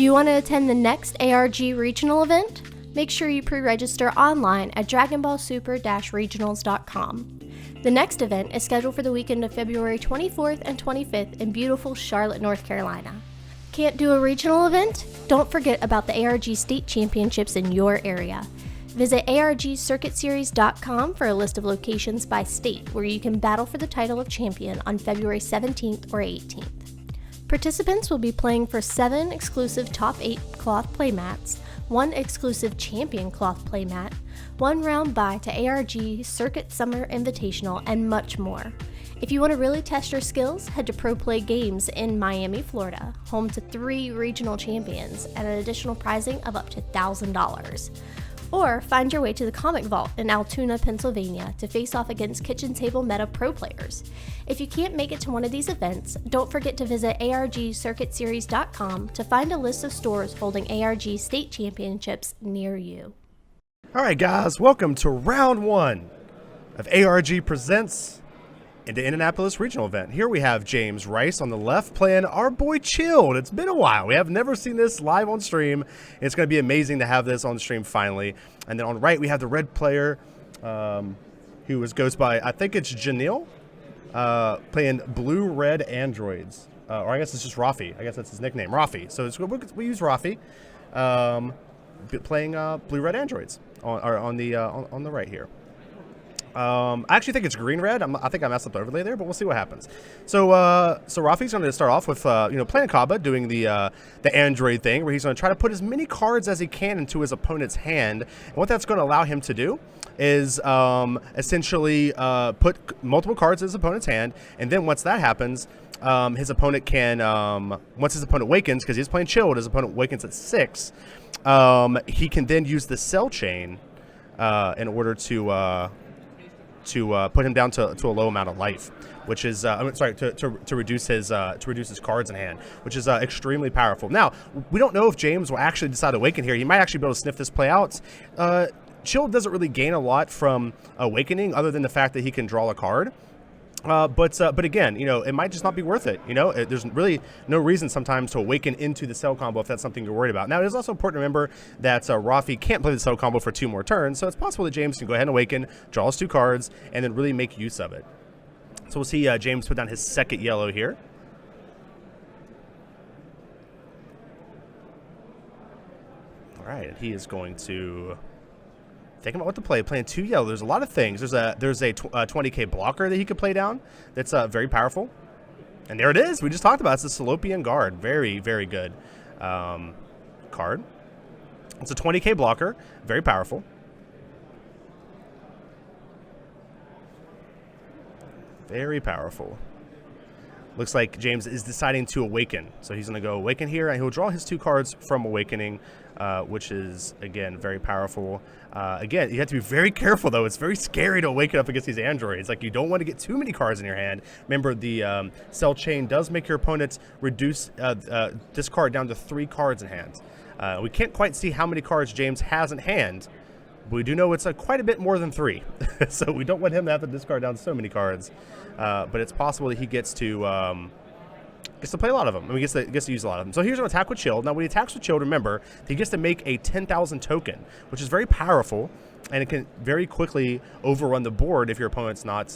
you want to attend the next ARG regional event? Make sure you pre-register online at dragonballsuper-regionals.com. The next event is scheduled for the weekend of February 24th and 25th in beautiful Charlotte, North Carolina. Can't do a regional event? Don't forget about the ARG State Championships in your area. Visit argcircuitseries.com for a list of locations by state where you can battle for the title of champion on February 17th or 18th. Participants will be playing for 7 exclusive top 8 cloth playmats, 1 exclusive champion cloth playmat, 1 round bye to ARG Circuit Summer Invitational, and much more. If you want to really test your skills, head to Pro Play Games in Miami, Florida, home to 3 regional champions and an additional prizing of up to $1,000. Or find your way to the Comic Vault in Altoona, Pennsylvania to face off against KitchenTableMeta pro players. If you can't make it to one of these events, don't forget to visit argcircuitseries.com to find a list of stores holding ARG state championships near you. All right, guys, welcome to round 1 of ARG Presents into Indianapolis regional event. Here we have James Rice on the left playing our boy Chilled. It's been a while. We have never seen this live on stream. It's going to be amazing to have this on stream finally. And then on the right, we have the red player who goes by, I think it's Jeniel, playing blue-red androids. Or I guess it's just Rafi. I guess that's his nickname, Rafi. So we use Rafi playing blue-red androids on the right here. I actually think it's green-red. I think I messed up the overlay there, but we'll see what happens. So Rafi's going to start off with playing Kaba, doing the android thing, where he's going to try to put as many cards as he can into his opponent's hand. And what that's going to allow him to do is essentially put multiple cards in his opponent's hand, and then once that happens, his opponent can once his opponent wakens, because he's playing Chilled, his opponent wakens at 6. He can then use the cell chain in order to put him down to a low amount of life, which is to reduce his cards in hand, which is extremely powerful. Now, we don't know if James will actually decide to awaken here. He might actually be able to sniff this play out. Chilled doesn't really gain a lot from awakening, other than the fact that he can draw a card. But again, it might just not be worth it. There's really no reason sometimes to awaken into the cell combo if that's something you're worried about. Now, it is also important to remember that Rafi can't play the cell combo for 2 more turns, so it's possible that James can go ahead and awaken, draw his 2 cards, and then really make use of it. So we'll see James put down his second yellow here. All right, and he is going to think about what to play. Playing 2 yellow. There's a lot of things. There's a 20k blocker that he could play down. That's very powerful. And there it is. We just talked about it. It's the Salopian Guard. Very, very good card. It's a 20k blocker. Very powerful. Very powerful. Looks like James is deciding to awaken. So he's going to go awaken here, and he'll draw his 2 cards from awakening, which is, again, very powerful. Again, you have to be very careful, though. It's very scary to awaken up against these androids. Like, you don't want to get too many cards in your hand. Remember, the cell chain does make your opponent reduce this card down to 3 cards in hand. We can't quite see how many cards James has in hand, but we do know it's quite a bit more than 3. So we don't want him to have to discard down so many cards. But it's possible that he gets to play a lot of them. I mean, he gets to use a lot of them. So here's an attack with Chilled. Now, when he attacks with Chilled, remember, he gets to make a 10,000 token, which is very powerful, and it can very quickly overrun the board if your opponent's not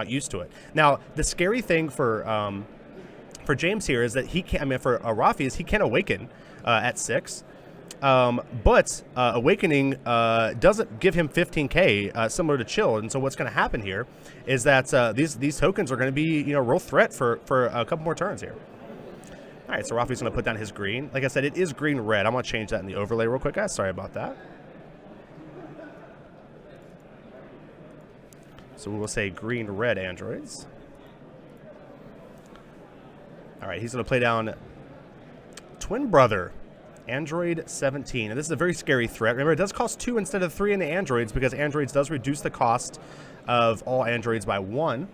used to it. Now, the scary thing for James here is that he can't. For Rafi is he can awaken at 6. But Awakening doesn't give him 15k, similar to Chilled. And so what's going to happen here is that these tokens are going to be a real threat for a couple more turns here. All right, so Rafi's going to put down his green. Like I said, it is green-red. I'm going to change that in the overlay real quick, guys. Sorry about that. So we will say green-red androids. All right, he's going to play down Twin Brother. Android 17, and this is a very scary threat. Remember, it does cost 2 instead of 3 in the androids, because androids does reduce the cost of all androids by 1.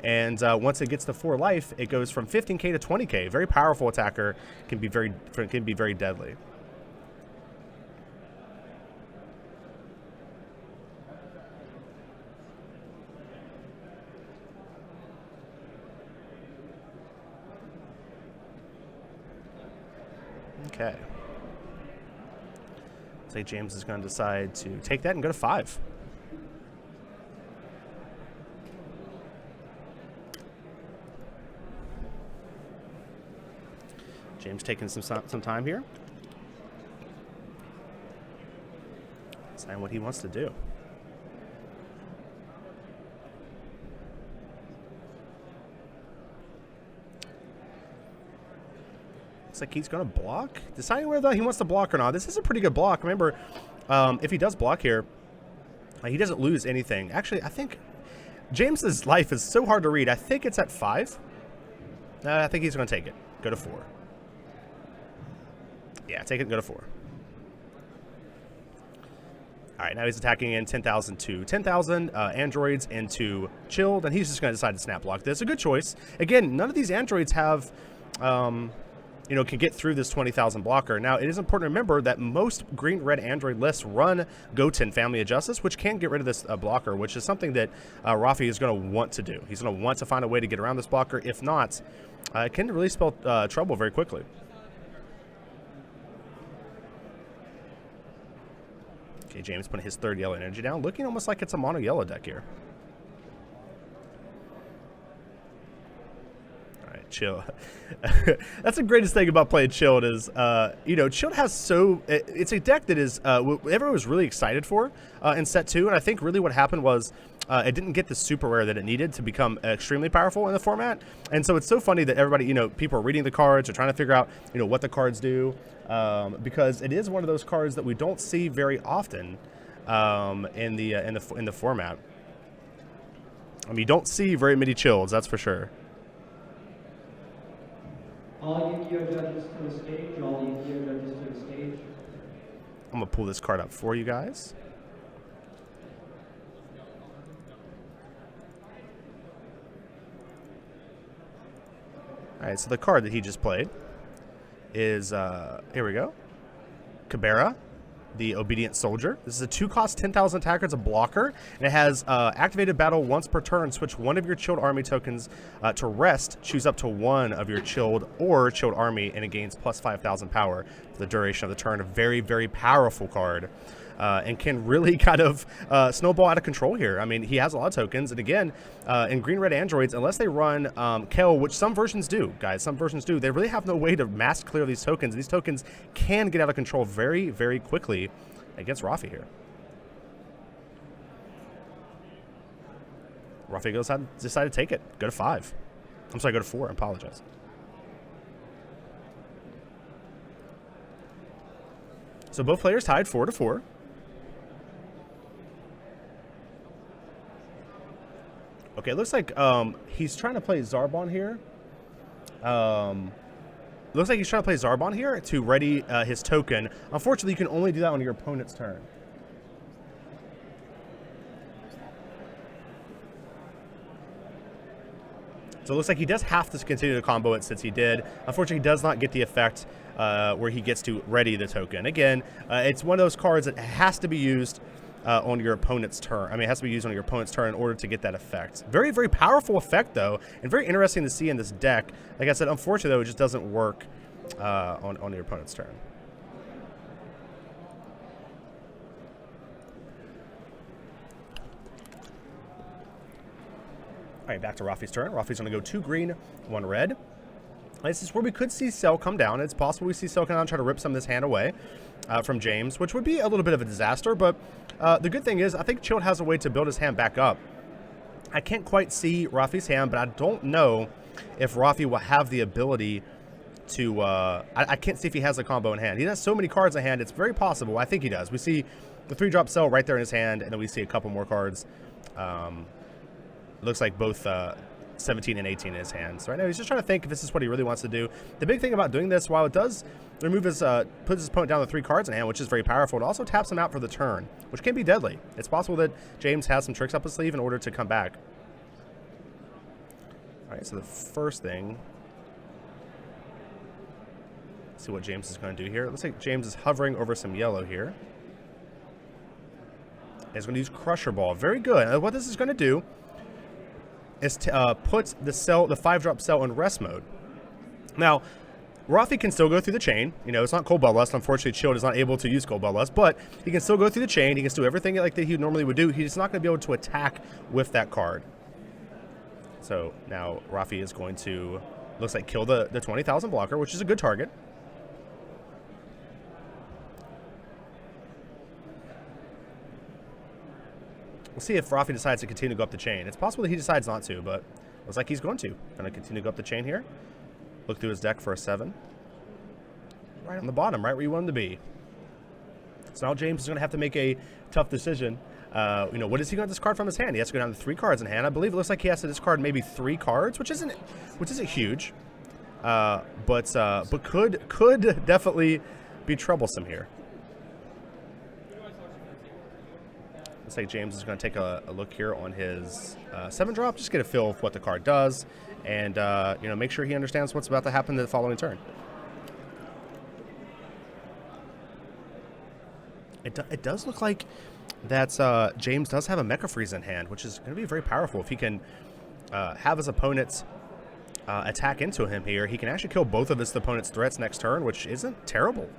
And once it gets to 4 life, it goes from 15k to 20k. Very powerful attacker, can be very deadly. Okay. like James is going to decide to take that and go to 5. James taking some time here. Deciding what he wants to do. Looks like he's going to block. Deciding whether he wants to block or not. This is a pretty good block. Remember, if he does block here, he doesn't lose anything. Actually, I think James's life is so hard to read. I think it's at 5. I think he's going to take it. Go to 4. Yeah, take it and go to 4. All right, now he's attacking in 10,000 to 10,000 androids into chilled, and he's just going to decide to snap block this. A good choice. Again, none of these androids have, can get through this 20,000 blocker. Now, it is important to remember that most green-red android lists run Goten Family of Justice, which can get rid of this blocker, which is something that Rafi is going to want to do. He's going to want to find a way to get around this blocker. If not, it can really spell trouble very quickly. Okay, James putting his 3rd yellow energy down, looking almost like it's a mono yellow deck here. All right, chill. That's the greatest thing about playing chilled is, chilled has it's a deck that is everyone was really excited for in set 2, and I think really what happened was it didn't get the super rare that it needed to become extremely powerful in the format. And so it's so funny that everybody, people are reading the cards, are trying to figure out, what the cards do, because it is one of those cards that we don't see very often in the format. I mean, you don't see very many chills, that's for sure. All Yu-Gi-Oh judges to the stage. All Yu-Gi-Oh judges to the stage. I'm gonna pull this card up for you guys. All right, so the card that he just played is, here we go, Cabera, the Obedient Soldier. This is a 2-cost 10,000 attacker. It's a blocker, and it has activated battle once per turn. Switch one of your chilled army tokens to rest. Choose up to one of your chilled or chilled army, and it gains plus 5,000 power for the duration of the turn. A very, very powerful card. And can really kind of snowball out of control here. I mean, he has a lot of tokens, and again, in green-red androids, unless they run Kel, which some versions do, guys, some versions do, they really have no way to mass clear these tokens. These tokens can get out of control very, very quickly against Rafi here. Rafi goes out and decided to take it. Go to 5. I'm sorry, go to 4. I apologize. So both players tied 4-4. Okay, it looks like he's trying to play Zarbon here. Looks like he's trying to play Zarbon here to ready his token. Unfortunately, you can only do that on your opponent's turn. So it looks like he does have to continue to combo it since he did. Unfortunately, he does not get the effect where he gets to ready the token. Again, it's one of those cards that has to be used on your opponent's turn. I mean, it has to be used on your opponent's turn in order to get that effect. Very, very powerful effect, though, and very interesting to see in this deck. Like I said, unfortunately, though, it just doesn't work on your opponent's turn. All right, back to Rafi's turn. Rafi's going to go 2 green, 1 red. This is where we could see Cell come down. It's possible we see Cell come down and try to rip some of this hand away from James, which would be a little bit of a disaster, but the good thing is I think Chilled has a way to build his hand back up. I can't quite see Rafi's hand, but I don't know if Rafi will have the ability to... I can't see if he has a combo in hand. He has so many cards in hand, it's very possible. I think he does. We see the 3-drop Cell right there in his hand, and then we see a couple more cards. It looks like both 17 and 18 in his hands. So right now he's just trying to think if this is what he really wants to do. The big thing about doing this, while it does remove his, puts his opponent down to 3 cards in hand, which is very powerful, it also taps him out for the turn, which can be deadly. It's possible that James has some tricks up his sleeve in order to come back. All right, so the first thing, let's see what James is going to do here. It looks like James is hovering over some yellow here. He's going to use Crusher Ball. Very good. And what this is going to do is to put the 5-drop Cell in rest mode. Now, Rafi can still go through the chain. You know, it's not Cold Bloodlust. Unfortunately, Chilled is not able to use Cold Bloodlust, but he can still go through the chain. He can still do everything like that he normally would do. He's not going to be able to attack with that card. So now Rafi is going to, looks like, kill the 20,000 blocker, which is a good target. We'll see if Rafi decides to continue to go up the chain. It's possible that he decides not to, but looks like he's going to. Going to continue to go up the chain here. Look through his deck for a 7. Right on the bottom, right where you want him to be. So now James is going to have to make a tough decision. You know, what is he going to discard from his hand? He has to go down to 3 cards in hand. I believe it looks like he has to discard maybe 3 cards, which isn't huge, but could definitely be troublesome here. Looks like James is going to take a look here on his 7-drop, just get a feel of what the card does, and you know, make sure he understands what's about to happen the following turn. It does look like that James does have a Mecha Freeze in hand, which is going to be very powerful. If he can have his opponents attack into him here, he can actually kill both of his opponent's threats next turn, which isn't terrible.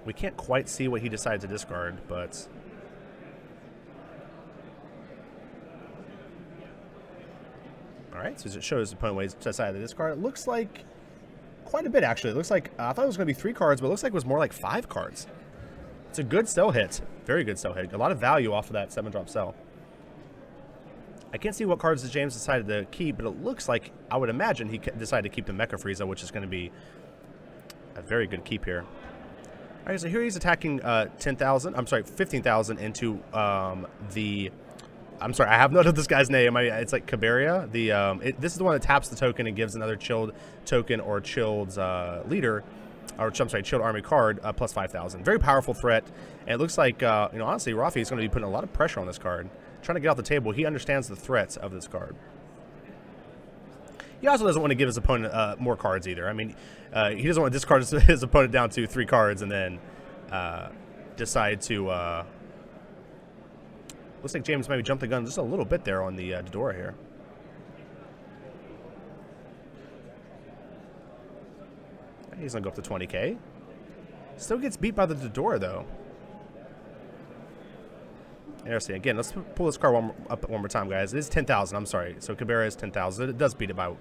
We can't quite see what he decides to discard, but all right, so as it shows the opponent what he's decided to discard, it looks like quite a bit, actually. It looks like, I thought it was going to be 3 cards, but it looks like it was more like 5 cards. It's a good sell hit. Very good sell hit. A lot of value off of that 7-drop sell. I can't see what cards that James decided to keep, but it looks like, I would imagine he decided to keep the Mecha Frieza, which is going to be a very good keep here. All right, so here he's attacking 15,000 into the... I'm sorry, I have noted this guy's name. It's like Caberia. This is the one that taps the token and gives another chilled token or chilled's leader, or I'm sorry, chilled army card plus 5,000. Very powerful threat. And it looks like, you know, honestly, Rafi is going to be putting a lot of pressure on this card. Trying to get off the table. He understands the threats of this card. He also doesn't want to give his opponent more cards either. I mean, he doesn't want to discard his opponent down to 3 cards and then decide to... looks like James maybe jumped the gun just a little bit there on the Dodora here. He's going to go up to 20k. Still gets beat by the Dodora, though. Interesting. Again, let's pull this card up one more time, guys. It is 10,000. I'm sorry. So Caberia is 10,000. It does beat it by...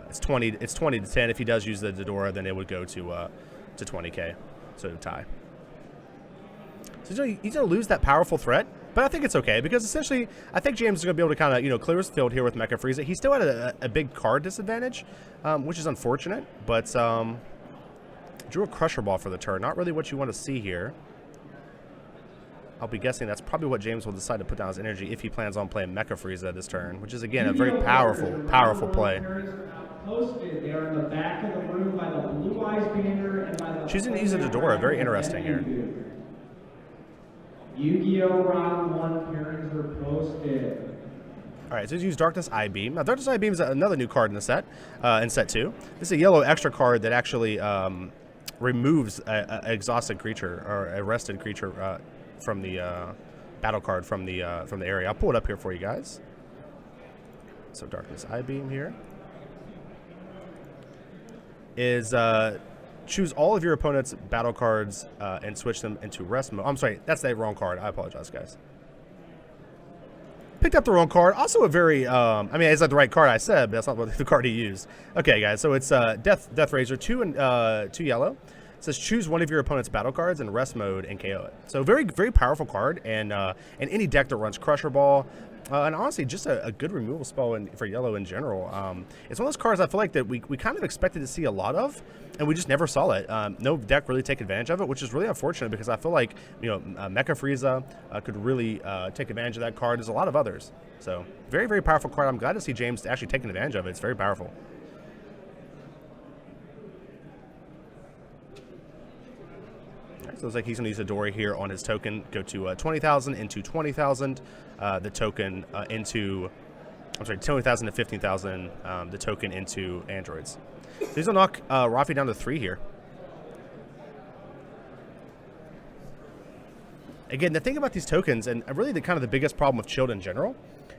it's 20 to 10. If he does use the Dodora, then it would go to 20k. So tie. So he's going to lose that powerful threat. But I think it's okay, because essentially, I think James is going to be able to kind of, you know, clear his field here with Mecha Frieza. He still had a big card disadvantage, which is unfortunate, but drew a Crusher Ball for the turn. Not really what you want to see here. I'll be guessing that's probably what James will decide to put down his energy if he plans on playing Mecha Frieza this turn, which is, again, a very powerful play. They are in the back of the room by the Blue Eyes banner and by the... Choosing to use a Dodora, very interesting here. Yu-Gi-Oh! Round 1 pairings are posted. All right, so he's used Darkness Eye Beam. Now, Darkness Eye Beam is another new card in the set, in set 2. This is a yellow extra card that actually removes an exhausted creature or a rested creature from the battle card from the area. I'll pull it up here for you guys. So Darkness Eye Beam here is choose all of your opponent's battle cards and switch them into rest mode. I'm sorry, that's the wrong card. I apologize, guys. Picked up the wrong card. Also a very, I mean, it's not the right card I said, but that's not what the card he used. Okay, guys, so it's Death Razor, 2 yellow. It says choose one of your opponent's battle cards in rest mode and KO it. So very, very powerful card, and any deck that runs Crusher Ball, and honestly, just a good removal spell for yellow in general. It's one of those cards I feel like that we kind of expected to see a lot of, and we just never saw it. No deck really take advantage of it, which is really unfortunate because I feel like, you know, Mecha Frieza could really take advantage of that card. There's a lot of others. So very, very powerful card. I'm glad to see James actually taking advantage of it. It's very powerful. So it looks like he's going to use a Dodora here on his token. Go to 20,000 into 20,000. The token into, I'm sorry, 20,000 to 15,000. The token into androids. So he's going to knock Rafi down to 3 here. Again, the thing about these tokens, and really the kind of the biggest problem with Chilled in general,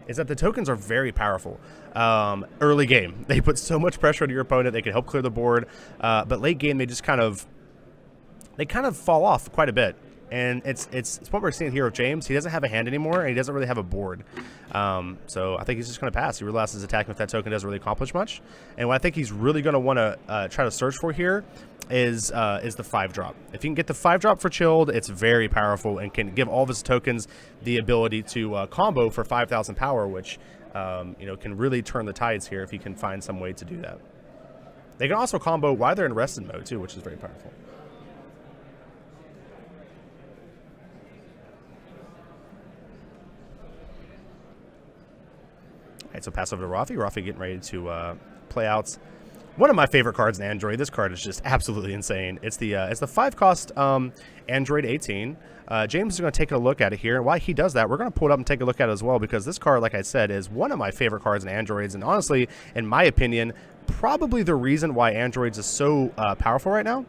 is that the tokens are very powerful. Early game, they put so much pressure on your opponent. They can help clear the board, but late game, they just kind of fall off quite a bit. And it's what we're seeing here with James. He doesn't have a hand anymore, and he doesn't really have a board. So I think he's just going to pass. He realizes attacking with that token doesn't really accomplish much. And what I think he's really going to want to try to search for here is the 5-drop. If you can get the 5-drop for Chilled, it's very powerful and can give all of his tokens the ability to combo for 5,000 power, which can really turn the tides here if he can find some way to do that. They can also combo while they're in rested mode too, which is very powerful. All right, so pass over to Rafi. Rafi getting ready to play out one of my favorite cards in Android. This card is just absolutely insane. It's the 5-cost Android 18. James is going to take a look at it here, and while he does that, we're going to pull it up and take a look at it as well, because this card, like I said, is one of my favorite cards in Androids, and honestly, in my opinion, probably the reason why Androids is so powerful right now.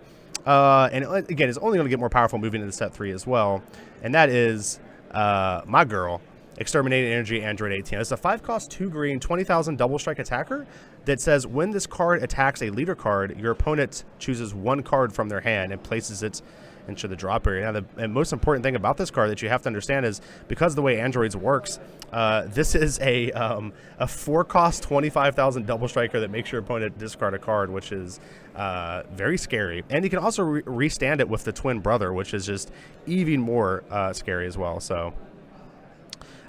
And again, it's only going to get more powerful moving into set 3 as well, and that is my girl, Exterminating Energy Android 18. It's a 5-cost 2-green 20,000 double strike attacker that says when this card attacks a leader card, your opponent chooses 1 card from their hand and places it into the drop area. Now, the most important thing about this card that you have to understand is because of the way Androids works, this is a 4-cost 25,000 double striker that makes your opponent discard a card, which is very scary. And you can also restand it with the twin brother, which is just even more scary as well. So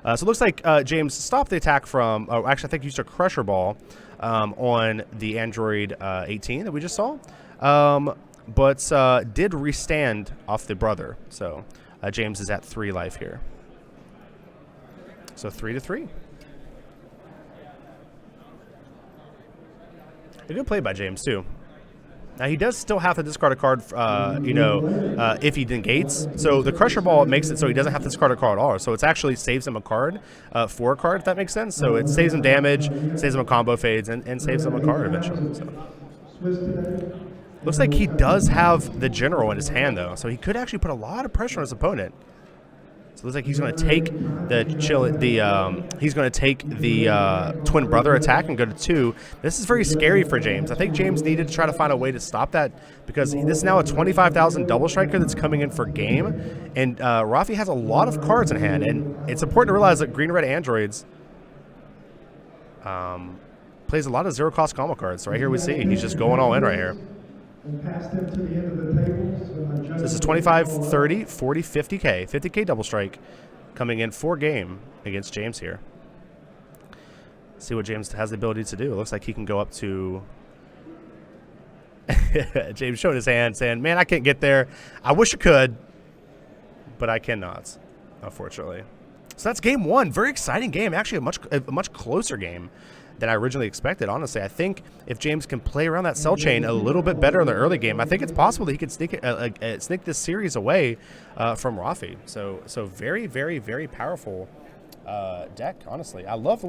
it looks like James stopped the attack from, actually I think he used a Crusher Ball on the Android 18 that we just saw, but did restand off the brother. So James is at 3 life here. So 3-3. A good play by James too. Now, he does still have to discard a card, if he negates. So the Crusher Ball makes it so he doesn't have to discard a card at all. So it actually saves him a card for a card, if that makes sense. So it saves him damage, saves him a combo fades, and saves him a card eventually. So looks like he does have the General in his hand, though. So he could actually put a lot of pressure on his opponent. So it looks like he's going to take the twin brother attack and go to 2. This is very scary for James. I think James needed to try to find a way to stop that, because this is now a 25,000 double striker that's coming in for game, and Rafi has a lot of cards in hand, and it's important to realize that green-red Androids plays a lot of 0-cost combo cards. So right here we see he's just going all in right here. So this is 25, 30, 40, 50K. 50K double strike coming in for game against James here. See what James has the ability to do. It looks like he can go up to... James showing his hand saying, man, I can't get there. I wish I could, but I cannot, unfortunately. So that's game 1. Very exciting game. Actually, a much closer game than I originally expected, honestly. I think if James can play around that cell chain a little bit better in the early game, I think it's possible that he could sneak this series away from Rafi. So very, very, very powerful deck, honestly. I love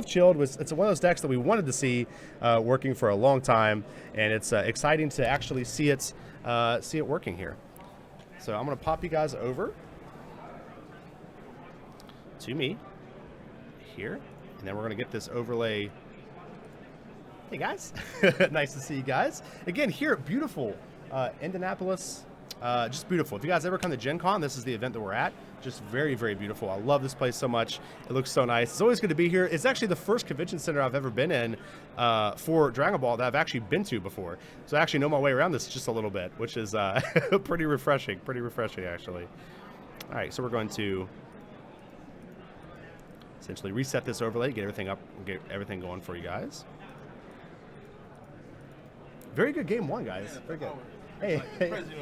Chilled. It's one of those decks that we wanted to see working for a long time, and it's exciting to actually see it working here. So I'm going to pop you guys over to me here. And then we're going to get this overlay. Hey, guys. Nice to see you guys. Again, here at beautiful Indianapolis. Just beautiful. If you guys ever come to Gen Con, this is the event that we're at. Just very, very beautiful. I love this place so much. It looks so nice. It's always good to be here. It's actually the first convention center I've ever been in for Dragon Ball that I've actually been to before. So I actually know my way around this just a little bit, which is pretty refreshing. Pretty refreshing, actually. All right, so we're going to essentially reset this overlay, get everything up, get everything going for you guys. Very good game 1, guys. Very good. Hey,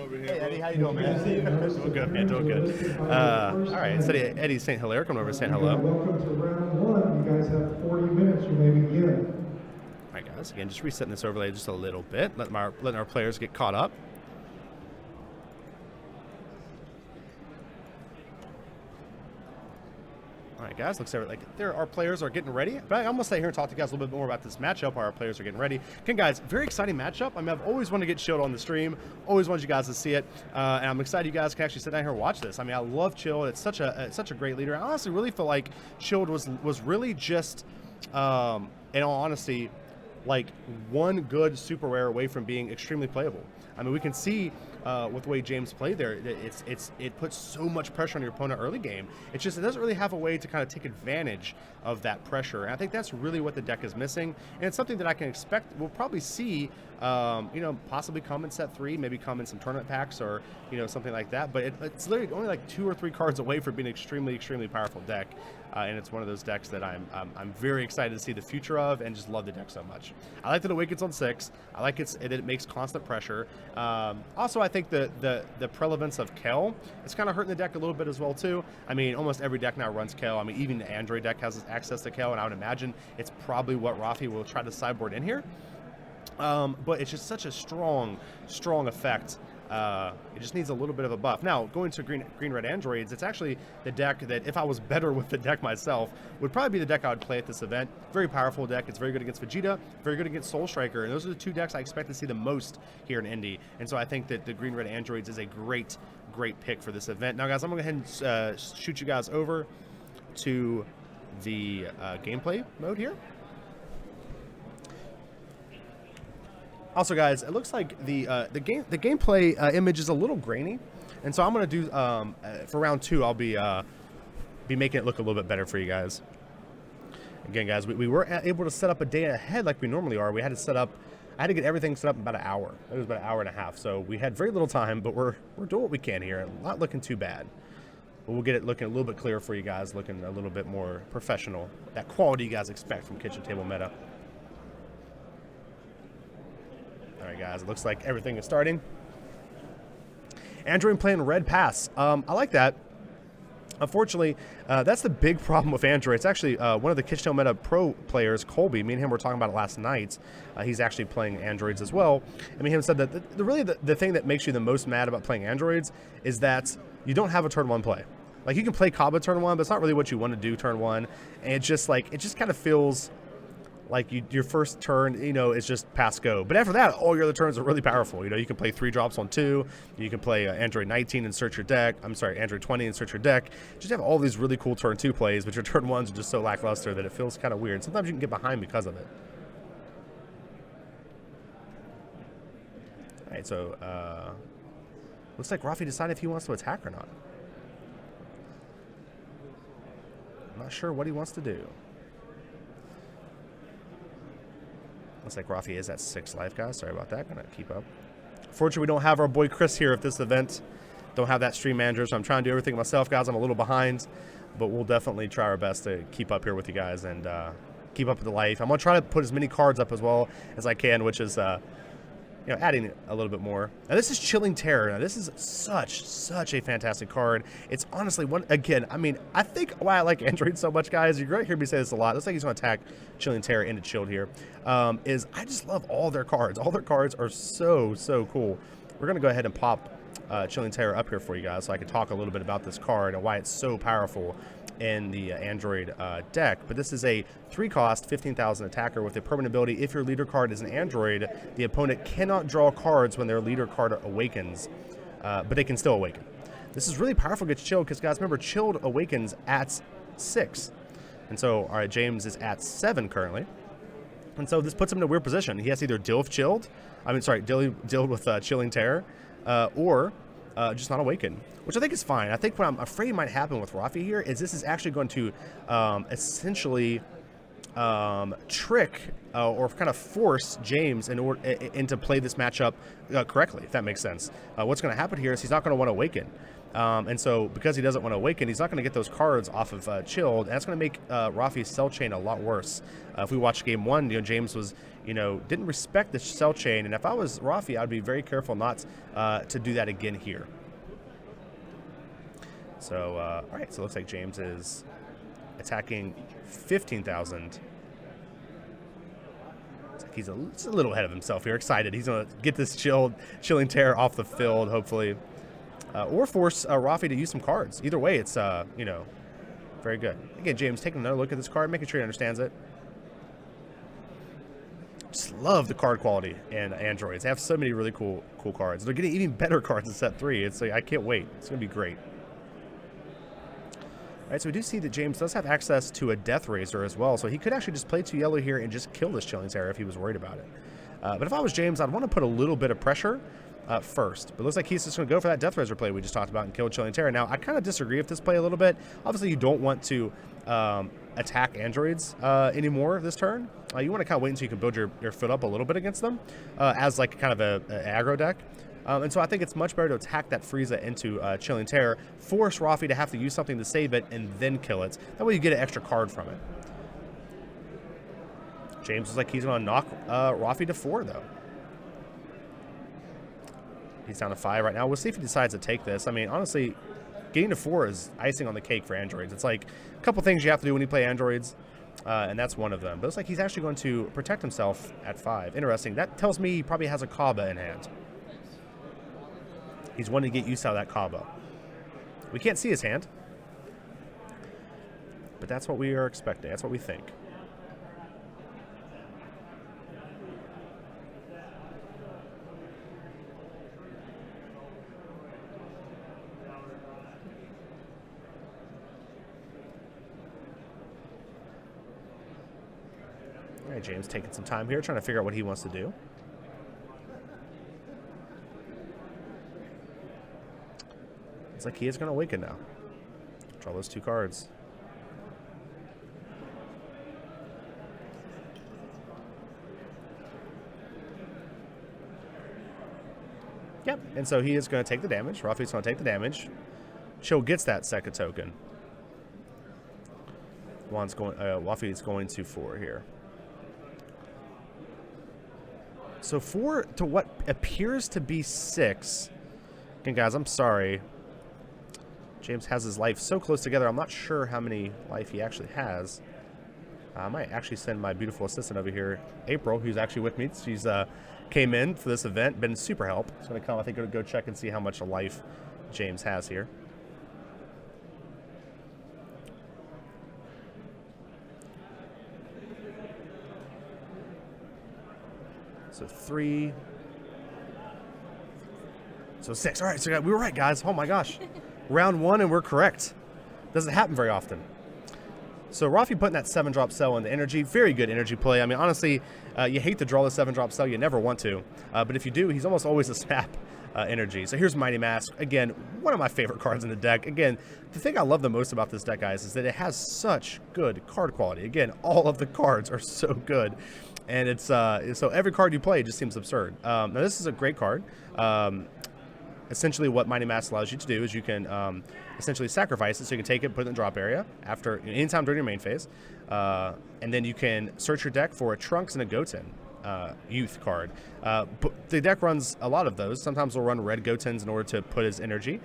over here, hey Eddie, how you doing, man? Doing good, man. Doing good. All right, so Eddie St. Hilaire coming over saying hello. Welcome to round 1. You guys have 40 minutes. You may begin. All right, guys. Again, just resetting this overlay just a little bit, letting our players get caught up. All right, guys, looks like our players are getting ready. But I'm going to stay here and talk to you guys a little bit more about this matchup, while our players are getting ready. Again, guys, very exciting matchup. I mean, I've always wanted to get Chilled on the stream. Always wanted you guys to see it. And I'm excited you guys can actually sit down here and watch this. I mean, I love Chilled. It's such a great leader. I honestly really feel like Chilled was really just, in all honesty, like one good super rare away from being extremely playable. I mean, we can see with the way James played there, it puts so much pressure on your opponent early game. It doesn't really have a way to kind of take advantage of that pressure. And I think that's really what the deck is missing. And it's something that I can expect we'll probably see, possibly come in set 3, maybe come in some tournament packs or, something like that. But it's literally only like 2 or 3 cards away from being an extremely, extremely powerful deck. And it's one of those decks that I'm very excited to see the future of and just love the deck so much. I like that it awakens on 6. I like it makes constant pressure. Also, I think the prevalence of Kel is kind of hurting the deck a little bit as well too. I mean, almost every deck now runs Kel. I mean, even the Android deck has access to Kel, and I would imagine it's probably what Rafi will try to sideboard in here. But it's just such a strong effect. It just needs a little bit of a buff. Now, going to green-red androids, it's actually the deck that, if I was better with the deck myself, would probably be the deck I would play at this event. Very powerful deck. It's very good against Vegeta, very good against Soul Striker, and those are the 2 decks I expect to see the most here in Indy. And so I think that the green-red androids is a great pick for this event. Now, guys, I'm going to go ahead and shoot you guys over to the gameplay mode here. Also, guys, it looks like the gameplay image is a little grainy, and so I'm going to do for round 2. I'll be making it look a little bit better for you guys. Again, guys, we were able to set up a day ahead like we normally are. We had to set up. I had to get everything set up in about an hour. It was about an hour and a half, so we had very little time, but we're doing what we can here. Not looking too bad. But we'll get it looking a little bit clearer for you guys, looking a little bit more professional. That quality you guys expect from Kitchen Table Meta. All right, guys, it looks like everything is starting. Android playing Red Pass. I like that. Unfortunately, that's the big problem with Android. It's actually one of the KitchenTableMeta Pro players, Colby. Me and him were talking about it last night. He's actually playing Androids as well. I mean, him said that the thing that makes you the most mad about playing Androids is that you don't have a turn 1 play. Like, you can play Kaba turn 1, but it's not really what you want to do turn 1. And it just kind of feels like your first turn, is just pass go. But after that, all your other turns are really powerful. You can play 3 drops on 2. You can play Android 19 and search your deck. I'm sorry, Android 20 and search your deck. Just have all these really cool turn 2 plays, but your turn 1s are just so lackluster that it feels kind of weird. Sometimes you can get behind because of it. All right, so looks like Rafi decided if he wants to attack or not. I'm not sure what he wants to do. Looks like Rafi is at 6 life, guys. Sorry about that. Gonna keep up. Fortunately, we don't have our boy Chris here at this event. Don't have that stream manager, so I'm trying to do everything myself, guys. I'm a little behind, but we'll definitely try our best to keep up here with you guys and keep up with the life. I'm gonna try to put as many cards up as well as I can, which is adding a little bit more. Now, this is Chilling Terror. Now, this is such a fantastic card. It's honestly one, again, I mean, I think why I like Android so much, guys, you're going to hear me say this a lot. Looks like he's going to attack Chilling Terror into Chilled here, is I just love all their cards. All their cards are so cool. We're going to go ahead and pop Chilling Terror up here for you guys so I can talk a little bit about this card and why it's so powerful in the Android deck. But this is a 3-cost 15,000 attacker with a permanent ability. If your leader card is an Android, the opponent cannot draw cards when their leader card awakens, but they can still awaken. This is really powerful against Chilled because, guys, remember, Chilled awakens at 6. And so, all right, James is at 7 currently. And so this puts him in a weird position. He has to either deal with deal with Chilling Terror, or just not awaken, which I think is fine. I think what I'm afraid might happen with Rafi here is this is actually going to essentially trick or kind of force James into play this matchup correctly, if that makes sense. What's going to happen here is he's not going to want to awaken. And so because he doesn't want to awaken, he's not going to get those cards off of Chilled, and that's going to make Rafi's cell chain a lot worse. If we watch game 1, James was, didn't respect the cell chain, and if I was Rafi, I'd be very careful not to do that again here. So, all right, so it looks like James is attacking 15,000. He's a little ahead of himself here, excited. He's going to get this Chilling Terror off the field, hopefully. Or force Rafi to use some cards. Either way, it's, Very good. Again, James taking another look at this card, making sure he understands it. Just love the card quality in Androids. They have so many really cool cards. They're getting even better cards in set 3. It's like, I can't wait. It's going to be great. All right, so we do see that James does have access to a Death Razor as well, so he could actually just play 2 yellow here and just kill this Chilling Terror if he was worried about it. But if I was James, I'd want to put a little bit of pressure first. But it looks like he's just going to go for that Death Razor play we just talked about and kill Chilling Terror. Now, I kind of disagree with this play a little bit. Obviously, you don't want to attack Androids anymore this turn. You want to kind of wait until you can build your foot up a little bit against them as like kind of an aggro deck. And so I think it's much better to attack that Frieza into Chilling Terror, force Rafi to have to use something to save it, and then kill it. That way you get an extra card from it. James is like he's going to knock Rafi to 4, though. He's down to 5 right now. We'll see if he decides to take this. I mean, honestly, getting to 4 is icing on the cake for Androids. It's like a couple things you have to do when you play Androids, and that's one of them. But it's like he's actually going to protect himself at 5. Interesting. That tells me he probably has a Kaba in hand. He's wanting to get use out of that Kaba. We can't see his hand, but that's what we are expecting. That's what we think. All right, James taking some time here, trying to figure out what he wants to do. It's like he is going to awaken now. Draw those 2 cards. Yep, and so he is going to take the damage. Rafi's going to take the damage. Cho gets that second token. Wafi is going to 4 here. So 4 to what appears to be 6. Again, guys, I'm sorry. James has his life so close together, I'm not sure how many life he actually has. I might actually send my beautiful assistant over here, April, who's actually with me. She's came in for this event, been super help. She's going to come, I think, go check and see how much life James has here. So 3. So 6. All right, so we were right, guys. Oh, my gosh. Round 1, and we're correct. Doesn't happen very often. So Rafi putting that 7-drop cell into energy. Very good energy play. I mean, honestly, you hate to draw the 7-drop cell. You never want to. But if you do, he's almost always a snap energy. So here's Mighty Mask. Again, one of my favorite cards in the deck. Again, the thing I love the most about this deck, guys, is that it has such good card quality. Again, all of the cards are so good. And it's so every card you play just seems absurd. Now, this is a great card. Essentially, what Mighty Mask allows you to do is you can essentially sacrifice it, so you can take it, put it in the drop area after anytime during your main phase, and then you can search your deck for a Trunks and a Goten youth card. But the deck runs a lot of those. Sometimes they'll run red Gotens in order to put his energy.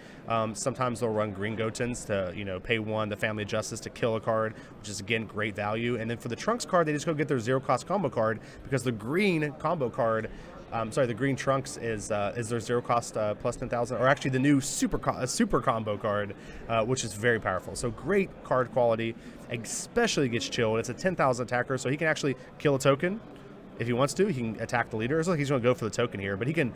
Sometimes they'll run green Gotens to pay 1 the Family of Justice to kill a card, which is again great value. And then for the Trunks card, they just go get their 0-cost combo card, because the green combo card. The green Trunks is their 0-cost plus 10,000, or actually the new super combo card, which is very powerful. So great card quality, especially gets chilled. It's a 10,000 attacker, so he can actually kill a token if he wants to. He can attack the leader. It's like he's going to go for the token here, but he can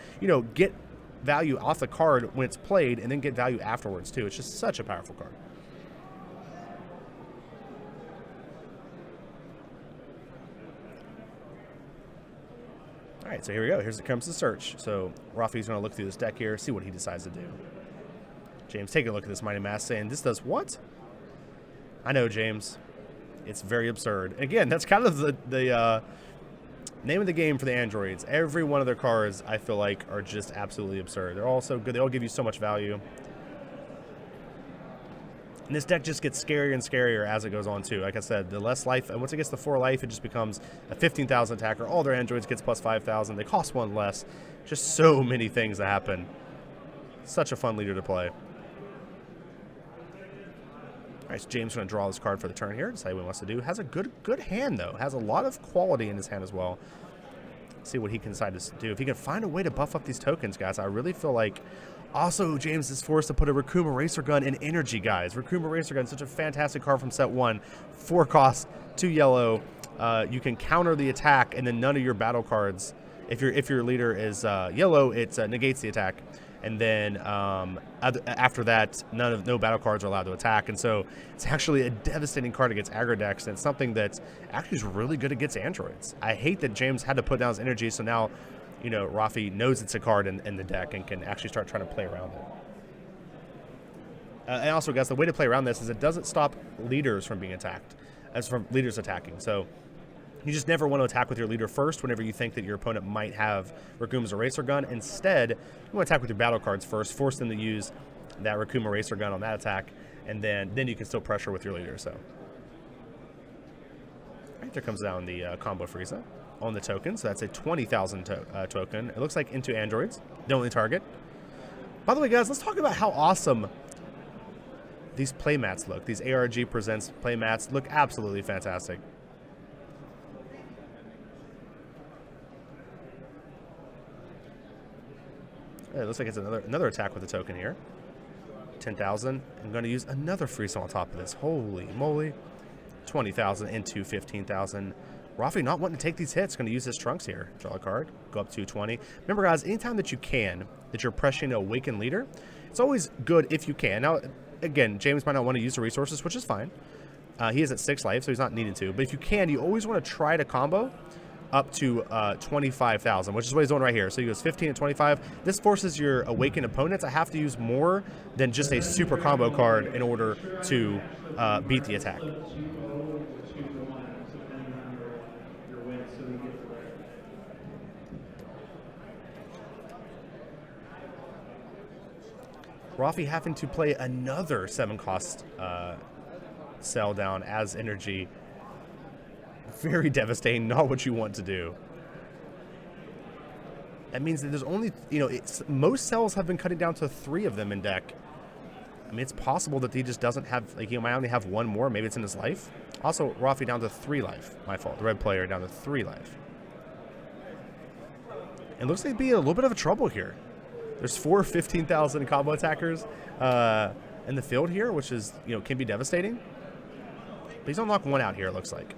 get value off the card when it's played, and then get value afterwards too. It's just such a powerful card. All right, so here we go. Here comes the search. So Rafi's going to look through this deck here, see what he decides to do. James, take a look at this Mighty Mask, saying, this does what? I know, James. It's very absurd. And again, that's kind of the name of the game for the Androids. Every one of their cards, I feel like, are just absolutely absurd. They're all so good. They all give you so much value. And this deck just gets scarier and scarier as it goes on, too. Like I said, the less life, and once it gets to 4 life, it just becomes a 15,000 attacker. All their Androids gets plus 5,000. They cost 1 less. Just so many things that happen. Such a fun leader to play. All right, so James going to draw this card for the turn here. Decide what he wants to do. Has a good hand, though. Has a lot of quality in his hand as well. Let's see what he can decide to do. If he can find a way to buff up these tokens, guys, I really feel like Also, James is forced to put a Raccoon Racer Gun in energy, guys. Raccoon Racer Gun, such a fantastic card from set 1. 4 cost, 2 yellow. You can counter the attack, and then none of your battle cards, if your leader is yellow, it negates the attack. And then after that, no battle cards are allowed to attack. And so it's actually a devastating card against aggro decks, and it's something that actually is really good against androids. I hate that James had to put down his energy, so now, you know, Rafi knows it's a card in the deck and can actually start trying to play around it. And also, guys, the way to play around this is it doesn't stop leaders from being attacked, as from leaders attacking. So you just never want to attack with your leader first whenever you think that your opponent might have Raccoon's Eraser Gun. Instead, you want to attack with your battle cards first, force them to use that Raccoon Eraser Gun on that attack, and then you can still pressure with your leader. So, all right, there comes down the combo Frieza on the token. So that's a 20,000 token. It looks like into androids, the only target. By the way, guys, let's talk about how awesome these playmats look. These ARG Presents playmats look absolutely fantastic. It looks like it's another attack with a token here. 10,000. I'm going to use another Frieza on top of this. Holy moly. 20,000 into 15,000. Rafi not wanting to take these hits, going to use his Trunks here. Draw a card, go up to 20. Remember, guys, anytime that you can, that you're pressuring a Awakened leader, it's always good if you can. Now, again, James might not want to use the resources, which is fine. He is at 6 life, so he's not needing to. But if you can, you always want to try to combo up to 25,000, which is what he's doing right here. So he goes 15 and 25. This forces your Awakened opponents to have to use more than just a super combo card in order to beat the attack. Rafi having to play another 7-cost sell down as energy. Very devastating, not what you want to do. That means that there's only, you know, most cells have been cutting down to 3 of them in deck. I mean, it's possible that he just doesn't have, like, he might only have 1 more. Maybe it's in his life. Also, Rafi down to 3 life. My fault. The red player down to 3 life. It looks like he'd be a little bit of a trouble here. There's 4 15,000 combo attackers in the field here, which is, you know, can be devastating. But he's unlocked 1 out here, it looks like.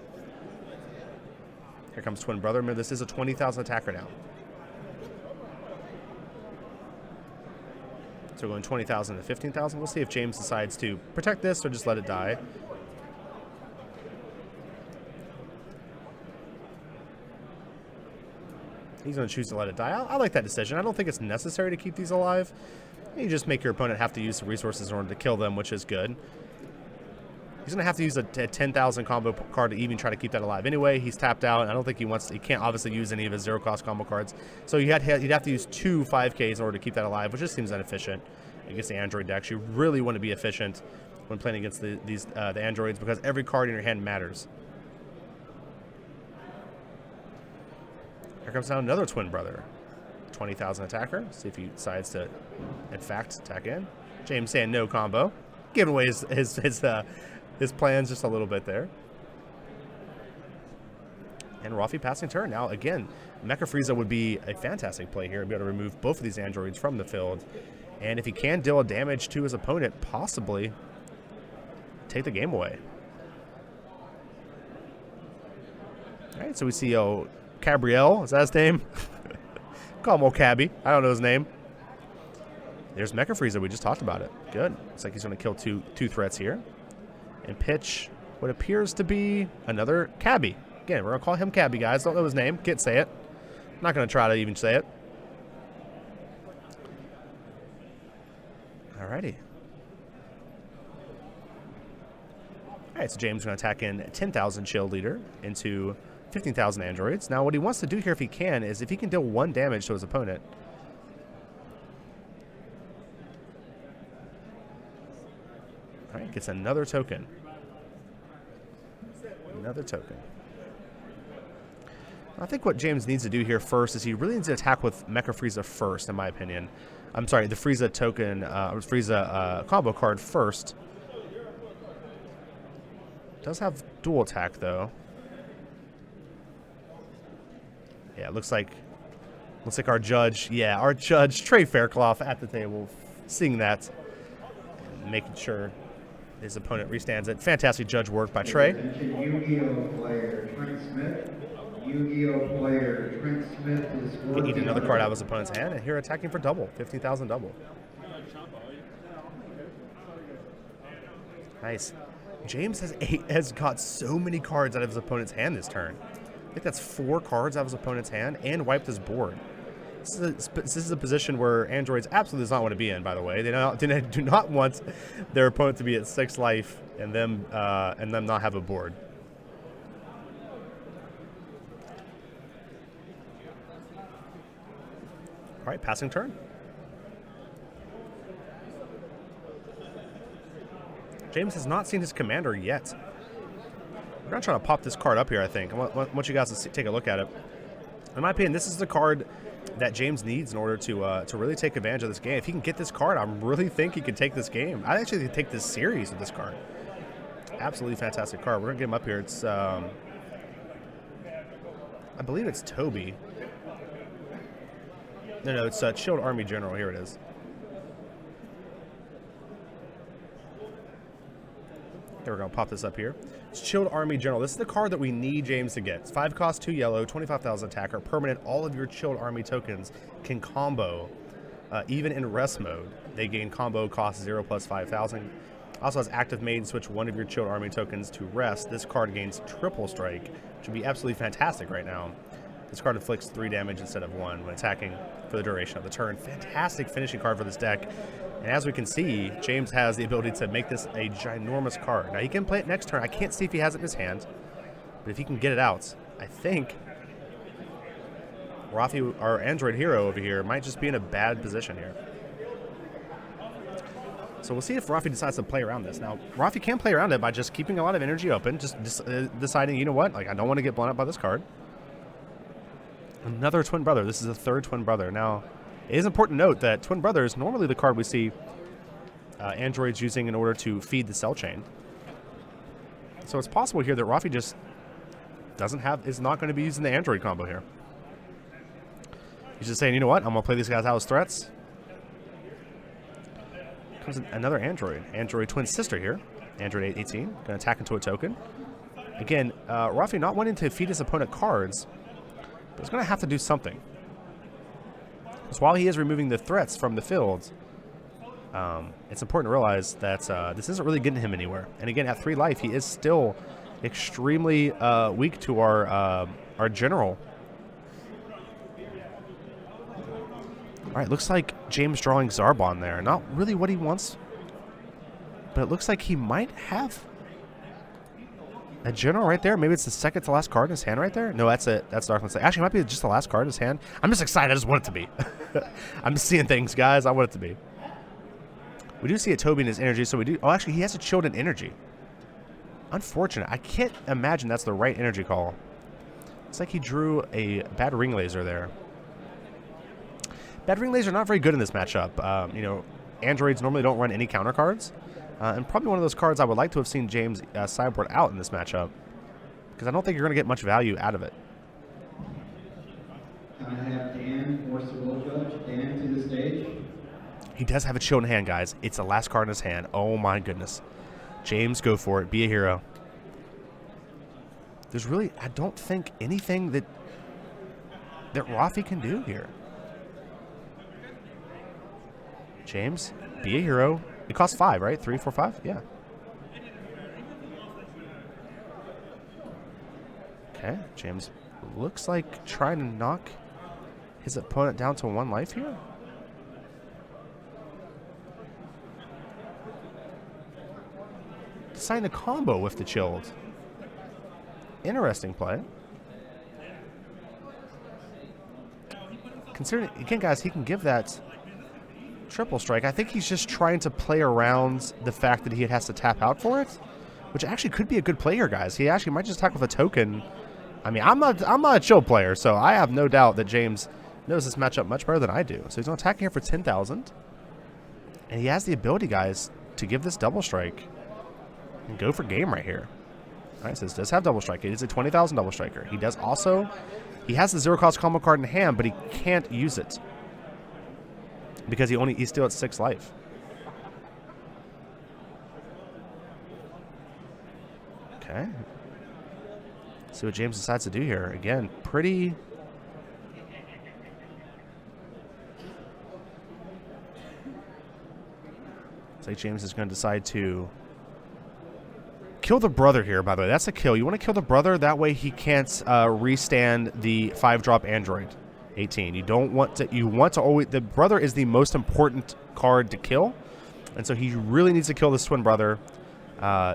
Here comes Twin Brother. Remember, this is a 20,000 attacker now. So we're going 20,000 to 15,000. We'll see if James decides to protect this or just let it die. He's going to choose to let it die. I like that decision. I don't think it's necessary to keep these alive. You just make your opponent have to use the resources in order to kill them, which is good. He's going to have to use a 10,000 combo card to even try to keep that alive. Anyway, he's tapped out. I don't think he wants to. He can't obviously use any of his 0-cost combo cards. So he'd have to use 2 5Ks in order to keep that alive, which just seems inefficient against the Android decks. You really want to be efficient when playing against the Androids, because every card in your hand matters. Here comes down another Twin Brother. 20,000 attacker. See if he decides to, in fact, attack in. James saying no combo. Giving away his plans just a little bit there. And Rafi passing turn. Now, again, Mecha Frieza would be a fantastic play here. Be able to remove both of these androids from the field. And if he can deal damage to his opponent, possibly take the game away. All right, so we see Cabriel. Is that his name? Call him old Cabby. I don't know his name. There's Mecha Frieza. We just talked about it. Good. Looks like he's going to kill two threats here. And pitch what appears to be another Cabby. Again, we're going to call him Cabby, guys. Don't know his name. Can't say it. I'm not going to try to even say it. Alrighty. Alright, so James is going to attack in 10,000 Shield Leader into 15,000 androids. Now, what he wants to do here, if he can, is if he can deal 1 damage to his opponent. Alright, gets another token. Another token. I think what James needs to do here first is he really needs to attack with Mecha Frieza first, in my opinion. I'm sorry, the Frieza token, Frieza combo card first. Does have dual attack, though. Yeah, it looks like our judge, Trey Faircloth at the table. seeing that, and making sure his opponent restands it. Fantastic judge work by Trey. Yu-Gi-Oh player Trent Smith. Yu-Gi-Oh player Trent Smith is working. Eat another card out of his opponent's hand, and here attacking for double, 15,000 double. Nice. James has got so many cards out of his opponent's hand this turn. I think that's 4 cards out of his opponent's hand and wiped his board. This is a position where Androids absolutely does not want to be in, by the way. They do not want their opponent to be at 6 life and them not have a board. All right, passing turn. James has not seen his commander yet. We're going to try to pop this card up here, I think. I want you guys to take a look at it. In my opinion, this is the card that James needs in order to really take advantage of this game. If he can get this card, I really think he can take this game. I actually can take this series with this card. Absolutely fantastic card. We're going to get him up here. It's, I believe it's Toby. No, it's Chilled Army General. Here it is. Here, we're going to pop this up here. It's Chilled Army General. This is the card that we need James to get. It's 5 cost, 2 yellow, 25,000 attacker, permanent. All of your Chilled Army tokens can combo. Even in rest mode, they gain combo cost 0 plus 5,000. Also has active made, switch one of your Chilled Army tokens to rest. This card gains triple strike, which would be absolutely fantastic right now. This card inflicts 3 damage instead of 1 when attacking for the duration of the turn. Fantastic finishing card for this deck. And as we can see, James has the ability to make this a ginormous card. Now, he can play it next turn. I can't see if he has it in his hand. But if he can get it out, I think Rafi, our Android hero over here, might just be in a bad position here. So we'll see if Rafi decides to play around this. Now, Rafi can play around it by just keeping a lot of energy open, just deciding, you know what, like, I don't want to get blown up by this card. Another twin brother. This is the 3rd twin brother. Now, it is important to note that twin brother is normally the card we see Androids using in order to feed the cell chain. So it's possible here that Rafi just is not going to be using the Android combo here. He's just saying, you know what, I'm going to play these guys out as threats. Comes another Android twin sister here. Android 18, going to attack into a token. Again, Rafi not wanting to feed his opponent cards, but he's going to have to do something. Because while he is removing the threats from the field, it's important to realize that this isn't really getting him anywhere. And again, at 3 life, he is still extremely weak to our general. All right, looks like James drawing Zarbon there. Not really what he wants, but it looks like he might have a general right there. Maybe it's the second to last card in his hand right there. No, that's it. That's Darkness. Actually, it might be just the last card in his hand. I'm just excited. I just want it to be. I'm just seeing things, guys. I want it to be. We do see a Toby in his energy, so we do. Oh, actually, he has a Chilled in energy. Unfortunate. I can't imagine that's the right energy call. It's like he drew a bad ring laser there. Bad ring laser not very good in this matchup. You know, Androids normally don't run any counter cards. And probably one of those cards I would like to have seen James sideboard out in this matchup, because I don't think you're going to get much value out of it. I have Dan, Force the Will Judge. Dan to the stage. He does have a Chilled in hand, guys. It's the last card in his hand. Oh my goodness. James, go for it. Be a hero. There's really, I don't think anything that Rafi can do here. James, be a hero. It costs 5, right? 3, 4, 5? Yeah. Okay, James looks like trying to knock his opponent down to 1 life here. Deciding to combo with the Chilled. Interesting play. Considering, again, guys, he can give that triple strike. I think he's just trying to play around the fact that he has to tap out for it, which actually could be a good play here, guys. He actually might just attack with a token. I mean, I'm not a Chill player, so I have no doubt that James knows this matchup much better than I do. So he's going to attack here for 10,000, and he has the ability, guys, to give this double strike and go for game right here. All right, so this does have double strike. It is a 20,000 double striker. He does also, he has the 0 cost combo card in hand, but he can't use it because he's still at 6 life. Okay. See what James decides to do here. Again, pretty... Looks like James is going to decide to kill the brother here, by the way. That's a kill. You want to kill the brother. That way he can't restand the 5-drop android 18. You don't want to... You want to always... The brother is the most important card to kill. And so he really needs to kill this twin brother.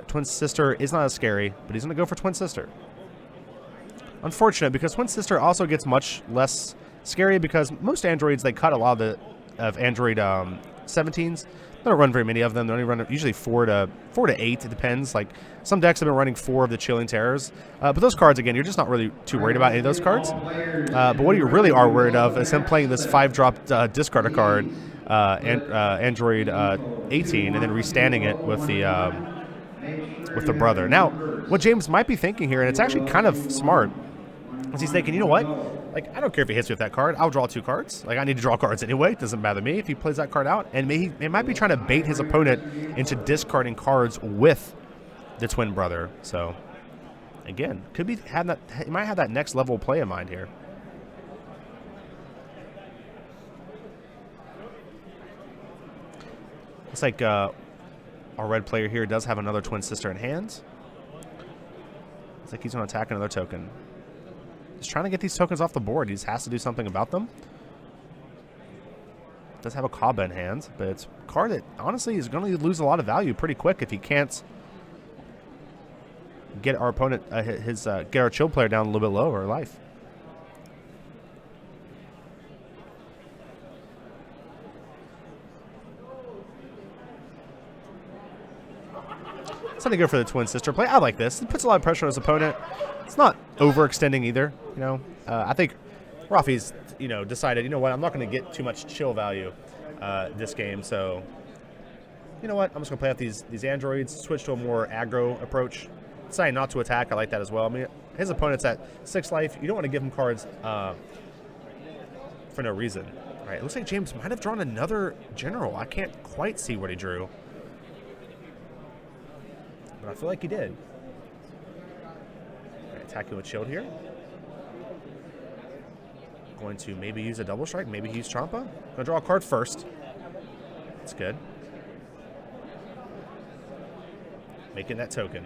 Twin sister is not as scary, but he's going to go for twin sister. Unfortunate, because twin sister also gets much less scary because most androids, they cut a lot of android 17s. They don't run very many of them. They only run usually 4 to 8. It depends. Like some decks have been running 4 of the Chilling Terrors. But those cards, again, you're just not really too worried about any of those cards. But what you really are worried of is him playing this 5-drop discard a card, Android 18, and then restanding it with the brother. Now, what James might be thinking here, and it's actually kind of smart, is he's thinking, you know what? Like, I don't care if he hits me with that card. I'll draw 2 cards. Like, I need to draw cards anyway. It doesn't bother me if he plays that card out. And he might be trying to bait his opponent into discarding cards with the twin brother. So, again, could be having that. He might have that next level play in mind here. Looks like our red player here does have another twin sister in hand. Looks like he's going to attack another token. He's trying to get these tokens off the board. He just has to do something about them. Does have a Kaba in hand, but it's a card that honestly is going to lose a lot of value pretty quick if he can't get our opponent, get our chill player down a little bit lower life. Something good for the twin sister play. I like this. It puts a lot of pressure on his opponent. It's not overextending either. You know, I think Rafi's decided, you know what, I'm not going to get too much chill value this game. So, you know what, I'm just going to play out these androids, switch to a more aggro approach. Deciding not to attack. I like that as well. I mean, his opponent's at 6 life. You don't want to give him cards for no reason. All right, it looks like James might have drawn another general. I can't quite see what he drew, but I feel like he did. Right, attacking with Shield here. Going to maybe use a double strike, maybe use Champa. Gonna draw a card first. That's good. Making that token.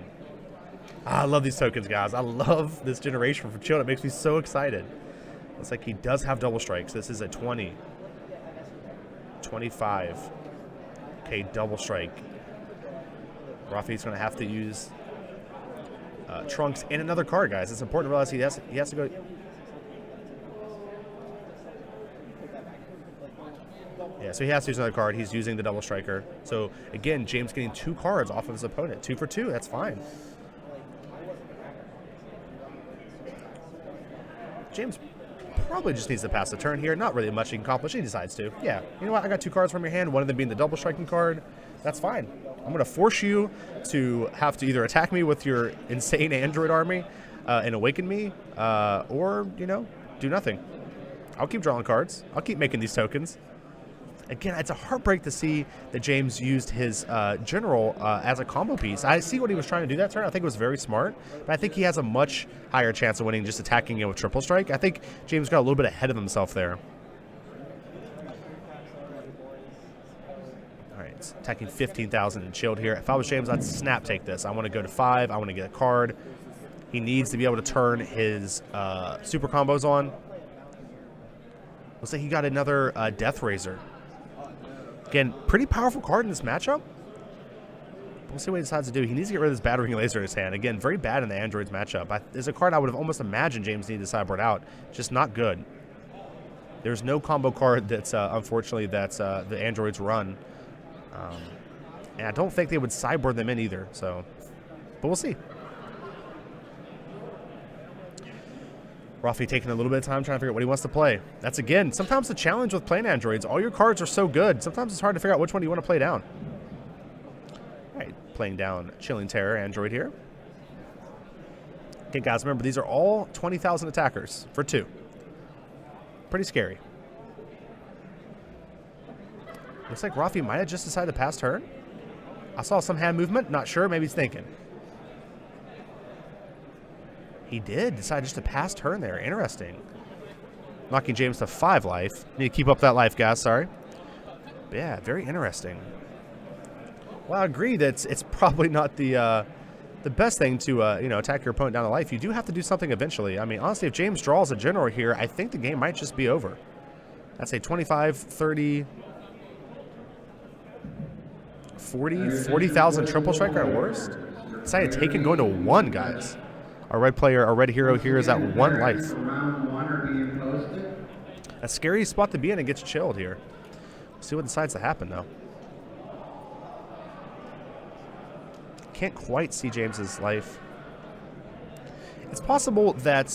I love these tokens, guys. I love this generation from Shield. It makes me so excited. Looks like he does have double strikes. This is a 20. 25. Okay, double strike. Rafi's going to have to use Trunks and another card, guys. It's important to realize he has to go. Yeah, so he has to use another card. He's using the double striker. So, again, James getting 2 cards off of his opponent. 2 for 2. That's fine. James probably just needs to pass the turn here. Not really much he can accomplish. He decides to. Yeah, you know what? I got 2 cards from your hand. One of them being the double striking card. That's fine. I'm going to force you to have to either attack me with your insane android army and awaken me, or, do nothing. I'll keep drawing cards. I'll keep making these tokens. Again, it's a heartbreak to see that James used his general as a combo piece. I see what he was trying to do that turn. I think it was very smart, but I think he has a much higher chance of winning just attacking it with triple strike. I think James got a little bit ahead of himself there. All right, attacking 15,000 and chilled here. If I was James, I'd snap take this. I want to go to 5. I want to get a card. He needs to be able to turn his super combos on. Looks like he got another Death Razor. Again, pretty powerful card in this matchup. We'll see what he decides to do. He needs to get rid of this battering laser in his hand. Again, very bad in the androids matchup. There's a card I would have almost imagined James needed to sideboard out. Just not good. There's no combo card that's, unfortunately, that's the androids run. And I don't think they would sideboard them in either. So, but we'll see. Rafi taking a little bit of time trying to figure out what he wants to play. That's, again, sometimes the challenge with playing androids. All your cards are so good. Sometimes it's hard to figure out which one you want to play down. All right, playing down Chilling Terror android here. Okay, guys, remember, these are all 20,000 attackers for 2. Pretty scary. Looks like Rafi might have just decided to pass turn. I saw some hand movement. Not sure. Maybe he's thinking. He did decide just to pass turn there. Interesting. Knocking James to 5 life. Need to keep up that life, guys. Sorry. But yeah, very interesting. Well, I agree that it's probably not the best thing to attack your opponent down to life. You do have to do something eventually. I mean, honestly, if James draws a general here, I think the game might just be over. That's a 25, 30, 40,000 triple striker at worst. Decided to take it going to 1, guys. Our red player, our red hero here is at 1 life. A scary spot to be in and gets chilled here. See what decides to happen, though. Can't quite see James's life. It's possible that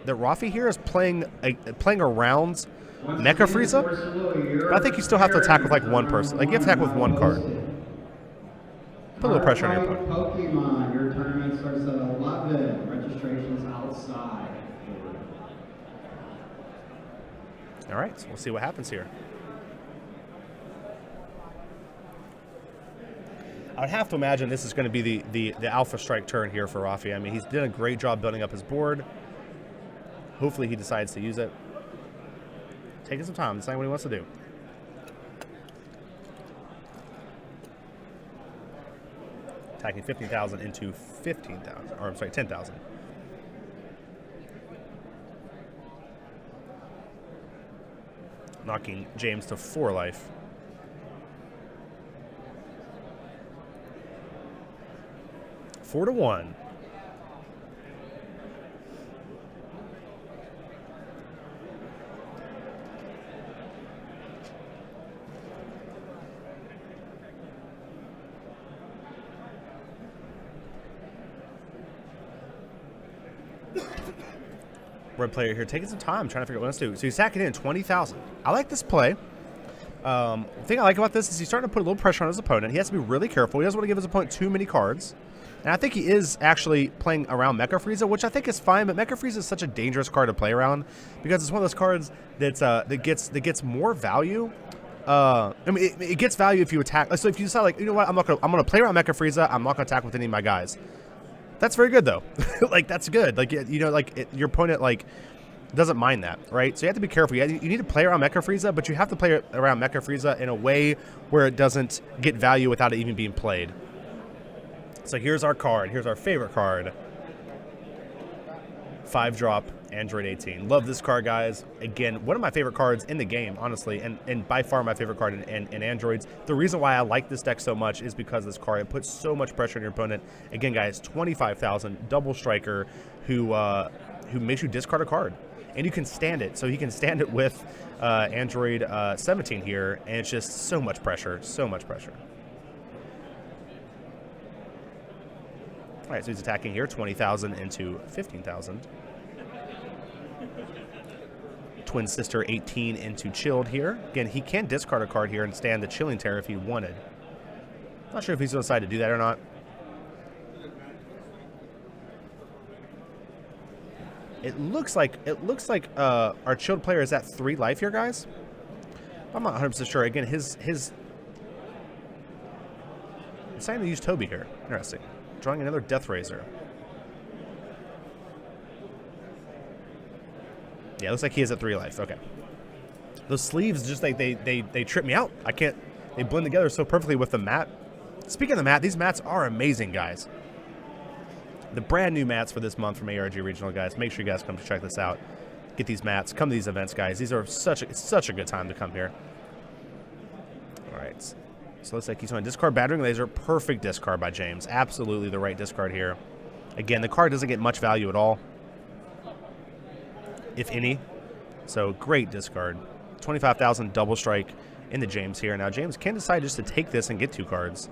Rafi here is playing around Mecha Frieza, but I think you still have to attack with like 1 person. Like you have to attack with 1 card. Put a little pressure on your opponent. Pokemon, your tournament starts at 11. Registration's outside. All right, so we'll see what happens here. I would have to imagine this is going to be the Alpha Strike turn here for Rafi. I mean, he's done a great job building up his board. Hopefully he decides to use it. Taking some time, deciding what he wants to do. Attacking 15,000 into 15,000, or I'm sorry, 10,000. Knocking James to 4 life. Four to 1. Red player here taking some time trying to figure out what else to do. So he's sacking in 20,000. I like this play. The thing I like about this is he's starting to put a little pressure on his opponent. He has to be really careful. He doesn't want to give his opponent too many cards. And I think he is actually playing around Mecha Frieza, which I think is fine, but Mecha Frieza is such a dangerous card to play around because it's one of those cards that's that gets more value. I mean, it gets value if you attack. So if you decide, like, you know what, I'm gonna play around Mecha Frieza. I'm not gonna attack with any of my guys. That's very good though. Like that's good. Like your opponent doesn't mind that, right? So you have to be careful. You need to play around Mecha Frieza, but you have to play around Mecha Frieza in a way where it doesn't get value without it even being played. So here's our card. Here's our favorite card. 5-drop Android 18. Love this card, guys. Again, one of my favorite cards in the game, honestly, and by far my favorite card in Androids. The reason why I like this deck so much is because this card, it puts so much pressure on your opponent. Again, guys, 25,000 double striker who makes you discard a card. And you can stand it. So he can stand it with Android 17 here, and it's just so much pressure, so much pressure. All right, so he's attacking here, 20,000 into 15,000. Twin Sister 18 into Chilled here. Again, he can discard a card here and stand the Chilling Terror if he wanted. Not sure if he's going to decide to do that or not. It looks like our Chilled player is at 3 life here, guys. I'm not 100% sure. Again, his deciding to use Toby here. Interesting. Drawing another Death Razor. Yeah, it looks like he is at 3 life. Okay. Those sleeves just like they trip me out. I can't. They blend together so perfectly with the mat. Speaking of the mat, these mats are amazing, guys. The brand new mats for this month from ARG Regional, guys. Make sure you guys come to check this out. Get these mats. Come to these events, guys. These are such a good time to come here. All right. So it looks like he's going to discard Battering Laser. Perfect discard by James. Absolutely the right discard here. Again, the card doesn't get much value at all, if any. So great discard. 25,000 double strike into James here. Now James can decide just to take this and get 2 cards.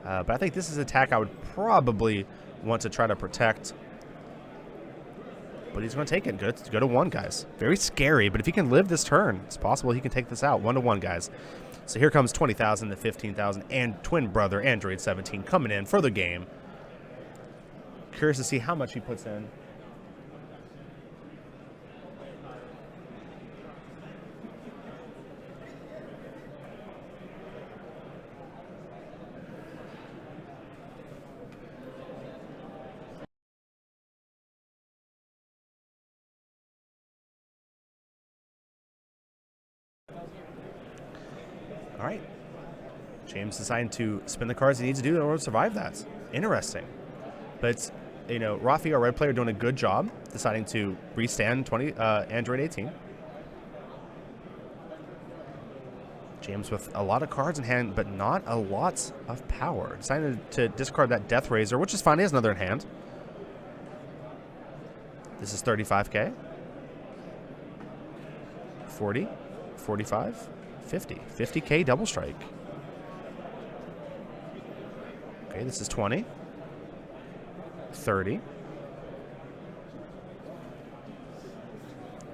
But I think this is an attack I would probably want to try to protect. But he's going to take it. Go to 1, guys. Very scary, but if he can live this turn, it's possible he can take this out. 1 to 1, guys. So here comes 20,000 to 15,000, and twin brother Android 17 coming in for the game. Curious to see how much he puts in. All right. James deciding to spin the cards he needs to do in order to survive that. Interesting. But, you know, Rafi, our red player, doing a good job deciding to restand Android 18. James with a lot of cards in hand, but not a lot of power. Deciding to discard that Death Razor, which is fine. He has another in hand. This is 35K. 40, 45, 50. 50K double strike. Okay, this is 20. 30.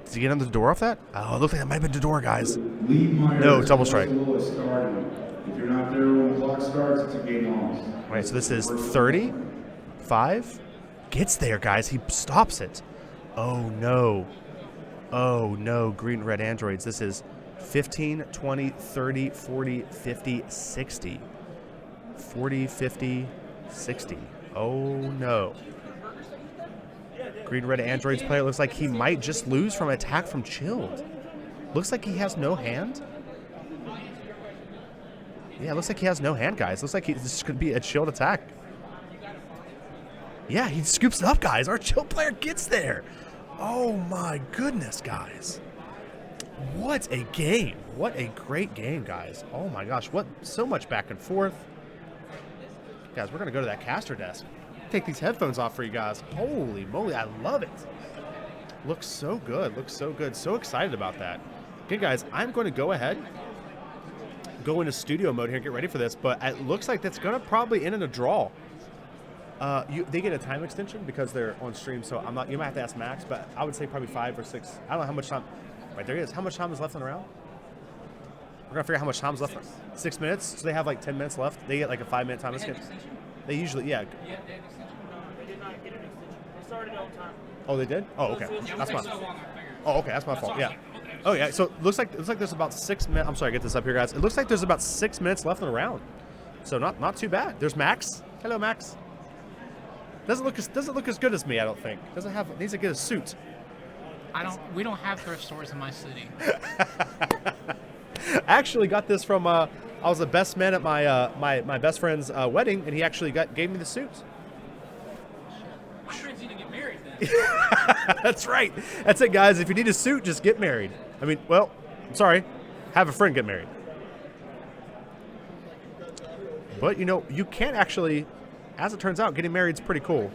Did he get under the door off that? Oh, it looked like that might have been the door, guys. No, double strike. If you're not there when the clock starts, it's a game loss. All right, so this is 30. 5. Gets there, guys. He stops it. Oh, no. Oh, no. Green and red androids. This is 15, 20, 30, 40, 50, 60. 40, 50, 60. Oh, no. Green red androids player looks like he might just lose from attack from Chilled. Looks like he has no hand. Yeah, looks like he has no hand, guys. Looks like this could be a Chilled attack. Yeah, he scoops it up, guys. Our Chilled player gets there. Oh, my goodness, guys. What a game. What a great game, guys. Oh, my gosh. What? So much back and forth. Guys, we're going to go to that caster desk. Take these headphones off for you guys. Holy moly, I love it. Looks so good. Looks so good. So excited about that. Okay, guys, I'm going to go ahead, go into studio mode here and get ready for this, but it looks like that's going to probably end in a draw. They get a time extension because they're on stream, so you might have to ask Max, but I would say probably 5 or 6. I don't know how much time. Right, there he is. How much time is left in the round? We're going to figure out how much time is left. 6 minutes, so they have like 10 minutes left. They get like a 5-minute time extension. They usually, yeah. Yeah, they had an extension. They did not get an extension. They started on time. Oh, they did? Oh, okay. That's my. Oh, okay. That's my fault. Yeah. Oh, yeah. So it looks like there's about 6 minutes. I'm sorry, get this up here, guys. It looks like there's about 6 minutes left in the round. So not too bad. There's Max. Hello, Max. Doesn't look as good as me, I don't think. Needs to get a suit. We don't have thrift stores in my city. I actually got this from I was the best man at my best friend's wedding, and he actually gave me the suit. My friends need to get married then. That's right. That's it, guys. If you need a suit, just get married. I mean, well, I'm sorry. Have a friend get married. But, you know, you can't actually, as it turns out, getting married is pretty cool.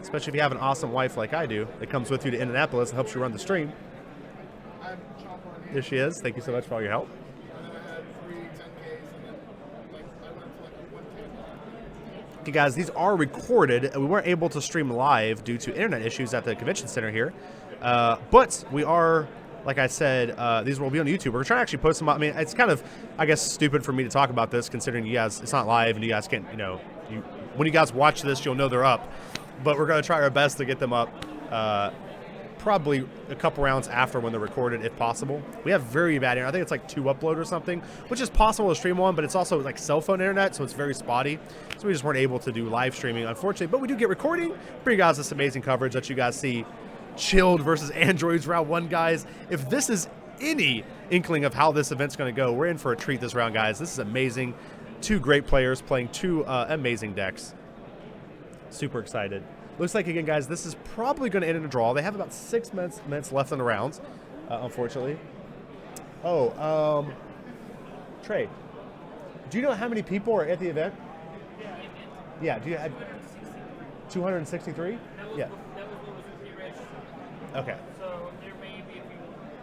Especially if you have an awesome wife like I do that comes with you to Indianapolis and helps you run the stream. There she is. Thank you so much for all your help. Okay, guys, these are recorded. We weren't able to stream live due to internet issues at the convention center here. But we are, like I said, these will be on YouTube. We're trying to actually post them up. I mean, it's kind of, I guess, stupid for me to talk about this considering you guys, it's not live and you guys can't, when you guys watch this, you'll know they're up. But we're going to try our best to get them up probably a couple rounds after when they're recorded, if possible. We have very bad internet. I think it's like 2 upload or something, which is possible to stream on, but it's also like cell phone internet, so it's very spotty. So we just weren't able to do live streaming, unfortunately. But we do get recording, bring you guys this amazing coverage that you guys see. Chilled versus Androids round 1, guys. If this is any inkling of how this event's going to go, we're in for a treat this round, guys. This is amazing. 2 great players playing 2 amazing decks. Super excited. Looks like, again, guys, this is probably going to end in a draw. They have about 6 minutes left in the rounds, unfortunately. Oh, Trey, do you know how many people are at the event? Yeah, do you have 263? Yeah. Okay. So there may be a few.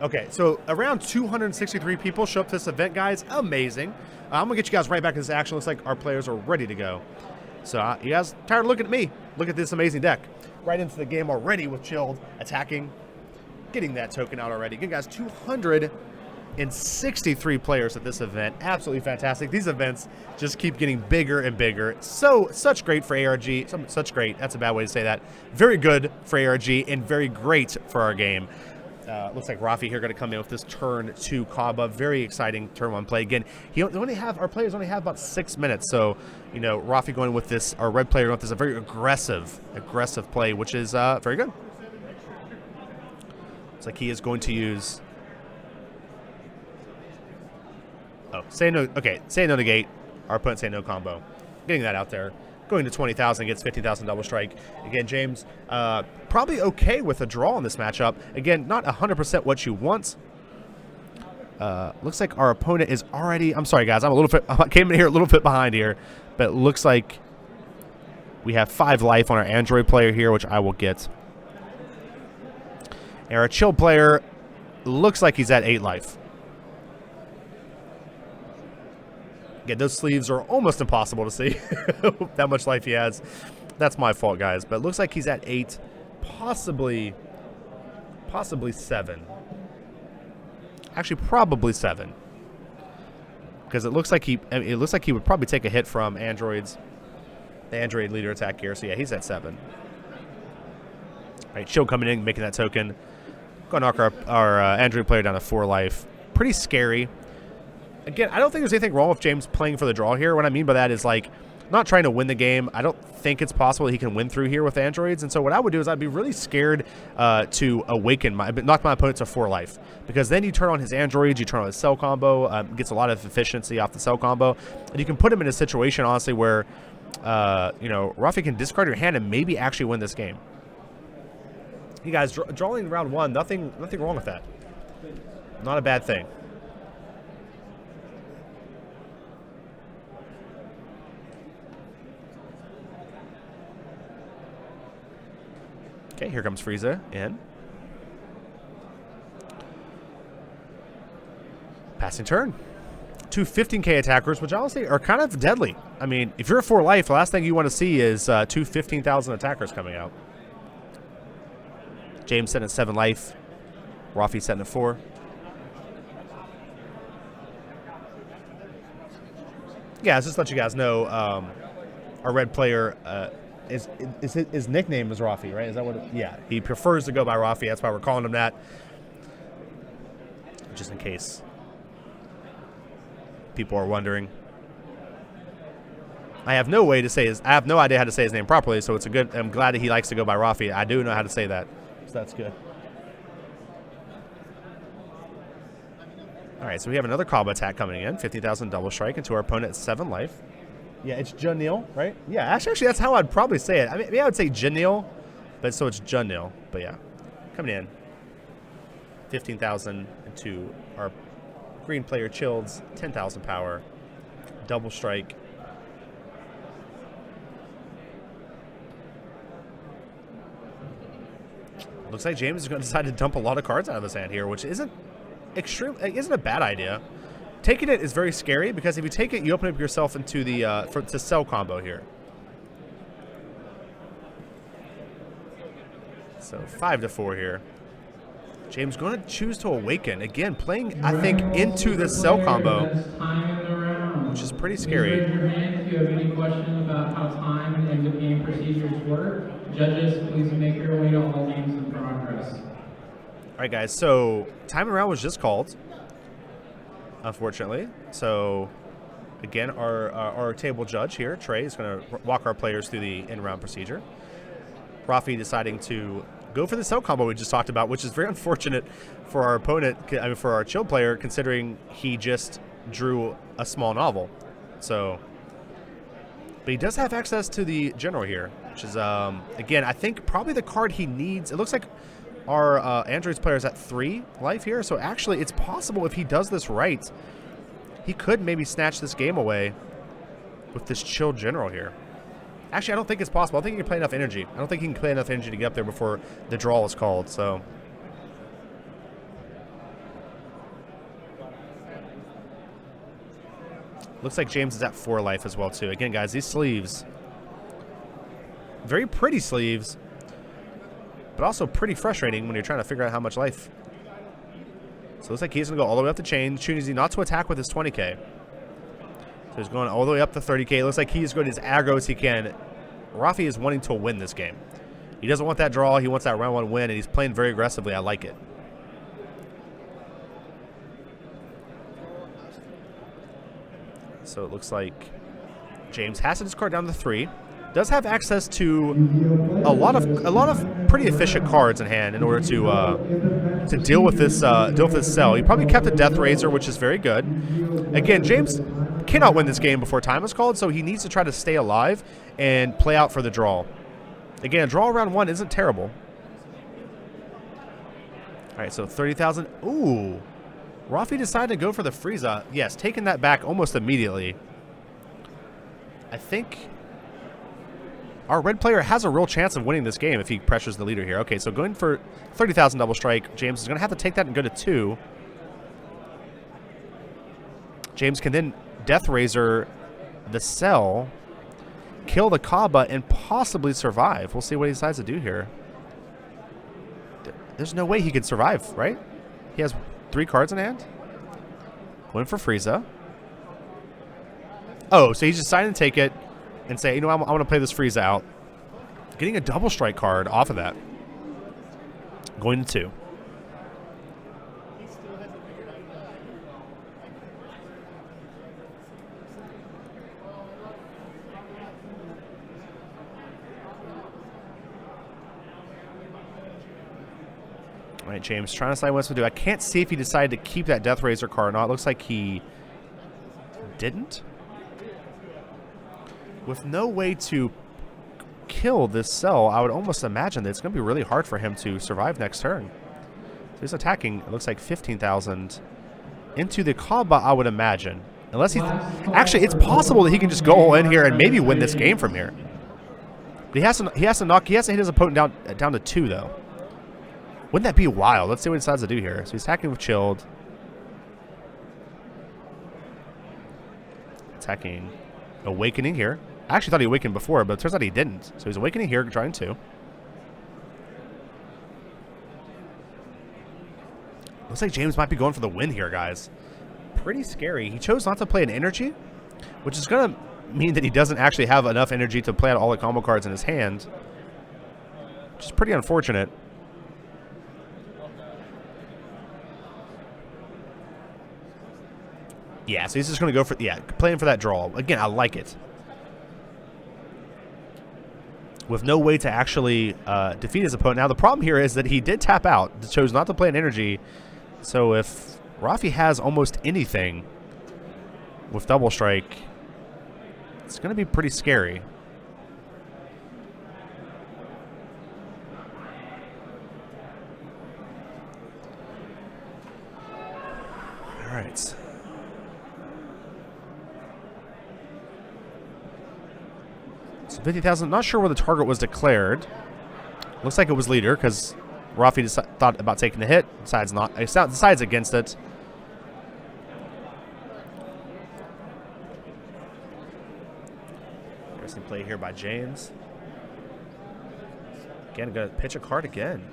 Okay, so around 263 people show up to this event, guys. Amazing. I'm going to get you guys right back to this action. Looks like our players are ready to go. So you guys tired of looking at me? Look at this amazing deck. Right into the game already with Chilled, attacking, getting that token out already. Again, guys, 263 players at this event. Absolutely fantastic. These events just keep getting bigger and bigger. Such great for ARG. Such great. That's a bad way to say that. Very good for ARG and very great for our game. Looks like Rafi here going to come in with this turn 2 Kaba. Very exciting turn 1 play. Again, our players only have about 6 minutes. So, Rafi going with this, our red player going with this, a very aggressive play, which is very good. Looks like he is going to use Oh, say no. Okay, say no to gate. Our opponent say no combo. Getting that out there. Going to 20,000 gets 15,000 double strike. Again, James, probably okay with a draw in this matchup. Again, not 100% what you want. Looks like our opponent is already. I'm sorry, guys. I came in here a little bit behind here, but it looks like we have 5 life on our Android player here, which I will get. And our chill player looks like he's at 8 life. Again, those sleeves are almost impossible to see. That much life he has. That's my fault, guys. But it looks like he's at 8, possibly 7. Actually, probably 7. Because it looks like he would probably take a hit from the Android leader attack here. So yeah, he's at 7. All right, Chill coming in, making that token. Going to knock our Android player down to 4 life. Pretty scary. Again, I don't think there's anything wrong with James playing for the draw here. What I mean by that is, like, not trying to win the game. I don't think it's possible that he can win through here with Androids. And so what I would do is I'd be really scared to knock my opponent to 4 life. Because then you turn on his Androids, you turn on his cell combo, gets a lot of efficiency off the cell combo. And you can put him in a situation, honestly, where, Rafi can discard your hand and maybe actually win this game. You guys, drawing round 1, nothing wrong with that. Not a bad thing. Okay, here comes Frieza in. Passing turn. 2 15k attackers, which honestly are kind of deadly. I mean, if you're at 4 life, the last thing you want to see is 2 15,000 attackers coming out. James setting at 7 life. Rafi setting at 4. Yeah, just to let you guys know, our red player... his nickname is Rafi, right? Is that what yeah, he prefers to go by Rafi. That's why we're calling him that. Just in case people are wondering. I have no idea how to say his name properly, so I'm glad that he likes to go by Rafi. I do know how to say that. So that's good. All right, so we have another combo attack coming in. 50,000 double strike into our opponent at 7 life. Yeah, it's Jeniel, right? Yeah, actually, that's how I'd probably say it. I mean, maybe I would say Jeniel, but so it's Jeniel. But yeah, coming in. 15,000 into our green player Chilled's 10,000 power. Double strike. Looks like James is going to decide to dump a lot of cards out of his hand here, which isn't a bad idea. Taking it is very scary because if you take it, you open up yourself into the to cell combo here. So 5 to 4 here. James going to choose to awaken again, playing I think into the cell combo, which is pretty scary. Raise your hand if you have any questions about how time and the game procedures work. Judges, please make your way to all games in progress. All right, guys. So time around was just called. Unfortunately. So, again, our table judge here, Trey, is going to walk our players through the in-round procedure. Rafi deciding to go for the cell combo we just talked about, which is very unfortunate for our opponent, for our chill player, considering he just drew a small novel. So, but he does have access to the general here, which is, again, I think probably the card he needs. It looks like our Android's player is at 3 life here, so actually it's possible if he does this right, he could maybe snatch this game away with this chill general here. Actually, I don't think it's possible. I don't think he can play enough energy. I don't think he can play enough energy to get up there before the draw is called, so. Looks like James is at 4 life as well, too. Again, guys, these sleeves, very pretty sleeves, but also pretty frustrating when you're trying to figure out how much life. So it looks like he's going to go all the way up the chain, choosing not to attack with his 20k. So he's going all the way up to 30k. It looks like he's going as aggro as he can. Rafi is wanting to win this game. He doesn't want that draw. He wants that round 1 win, and he's playing very aggressively. I like it. So it looks like James has to discard down to 3. does have access to a lot of pretty efficient cards in hand in order to deal with this cell. He probably kept a Death Razor, which is very good. Again, James cannot win this game before time is called, so he needs to try to stay alive and play out for the draw. Again, a draw around 1 isn't terrible. All right, so 30,000. Ooh, Rafi decided to go for the Frieza. Yes, taking that back almost immediately. I think our red player has a real chance of winning this game if he pressures the leader here. Okay, so going for 30,000 double strike. James is going to have to take that and go to 2. James can then Death Razor the cell, kill the Kaba, and possibly survive. We'll see what he decides to do here. There's no way he can survive, right? He has 3 cards in hand. Going for Frieza. Oh, so he's deciding to take it and say, you know, I'm going to play this Frieza out. Getting a double strike card off of that. Going to 2. All right, James trying to decide what to do. I can't see if he decided to keep that Death Razor card or not. It looks like he didn't. With no way to kill this cell, I would almost imagine that it's going to be really hard for him to survive next turn. So he's attacking, it looks like 15,000 into the Kaba, I would imagine. Unless he's... Actually, it's possible that he can just go all in here and maybe win this game from here. But he has to hit his opponent down to 2, though. Wouldn't that be wild? Let's see what he decides to do here. So he's attacking with Chilled. Attacking Awakening here. I actually thought he awakened before, but it turns out he didn't. So he's awakening here, trying to. Looks like James might be going for the win here, guys. Pretty scary. He chose not to play an energy, which is going to mean that he doesn't actually have enough energy to play out all the combo cards in his hand, which is pretty unfortunate. Yeah, so he's just going to go for, playing for that draw. Again, I like it. With no way to actually defeat his opponent. Now, the problem here is that he did tap out. Chose not to play an energy. So if Rafi has almost anything with Double Strike, it's going to be pretty scary. All right. So 50,000. Not sure where the target was declared. Looks like it was leader because Rafi thought about taking the hit. Decides against it. Interesting play here by James. Again, going to pitch a card again.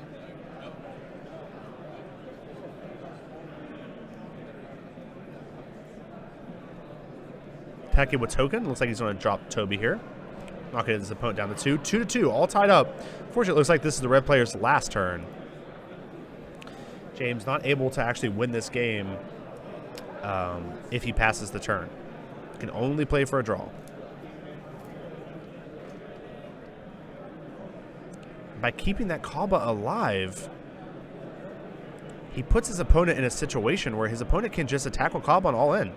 Attacking with token. Looks like he's going to drop Toby here. Knocking his opponent down to 2. 2-2, all tied up. Fortunately, it looks like this is the red player's last turn. James not able to actually win this game if he passes the turn. Can only play for a draw. By keeping that Kaba alive, he puts his opponent in a situation where his opponent can just attack with Kaba and all in.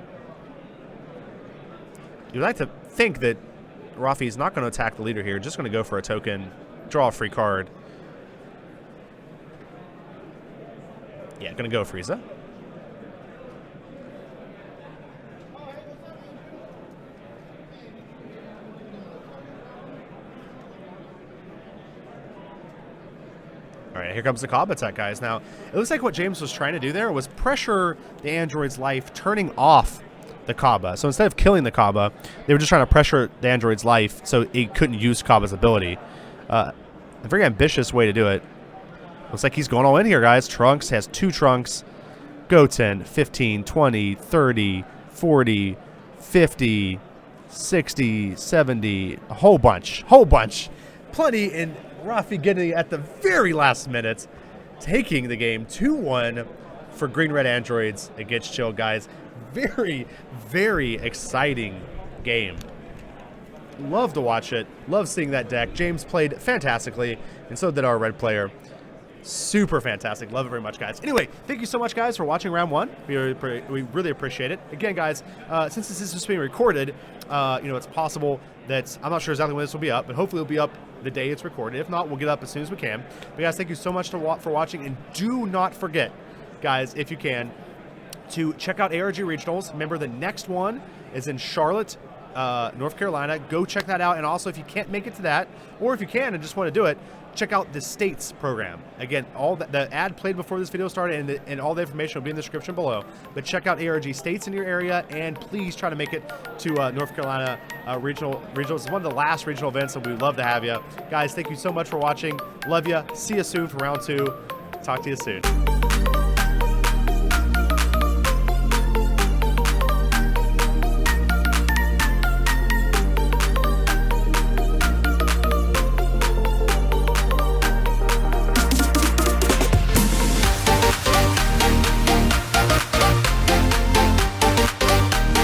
You'd like to think that Rafi's not going to attack the leader here, just going to go for a token, draw a free card. Yeah, going to go Frieza. All right, here comes the Kaba attack, guys. Now, it looks like what James was trying to do there was pressure the android's life, turning off the Kaba. So instead of killing the Kaba, they were just trying to pressure the android's life so it couldn't use Kaba's ability. A very ambitious way to do it. Looks like he's going all in here, guys. Trunks has 2 Trunks. Goten, 15, 20, 30, 40, 50, 60, 70, a whole bunch. Plenty, and Rafi getting at the very last minute, taking the game 2-1 for Green-Red Androids against Chill, guys. Very, very exciting game. Love to watch it. Love seeing that deck. James played fantastically, and so did our red player. Super fantastic. Love it very much, guys. Anyway, thank you so much, guys, for watching round one. We really appreciate it. Again, guys, since this is just being recorded, it's possible that I'm not sure exactly when this will be up, but hopefully it'll be up the day it's recorded. If not, we'll get up as soon as we can. But guys, thank you so much for watching, and do not forget, guys, if you can, to check out ARG Regionals. Remember, the next one is in Charlotte, North Carolina. Go check that out. And also, if you can't make it to that, or if you can and just want to do it, check out the States program. Again, all the ad played before this video started, and all the information will be in the description below. But check out ARG States in your area, and please try to make it to North Carolina regionals. It's one of the last regional events, and we'd love to have you. Guys, thank you so much for watching. Love you. See you soon for round two. Talk to you soon.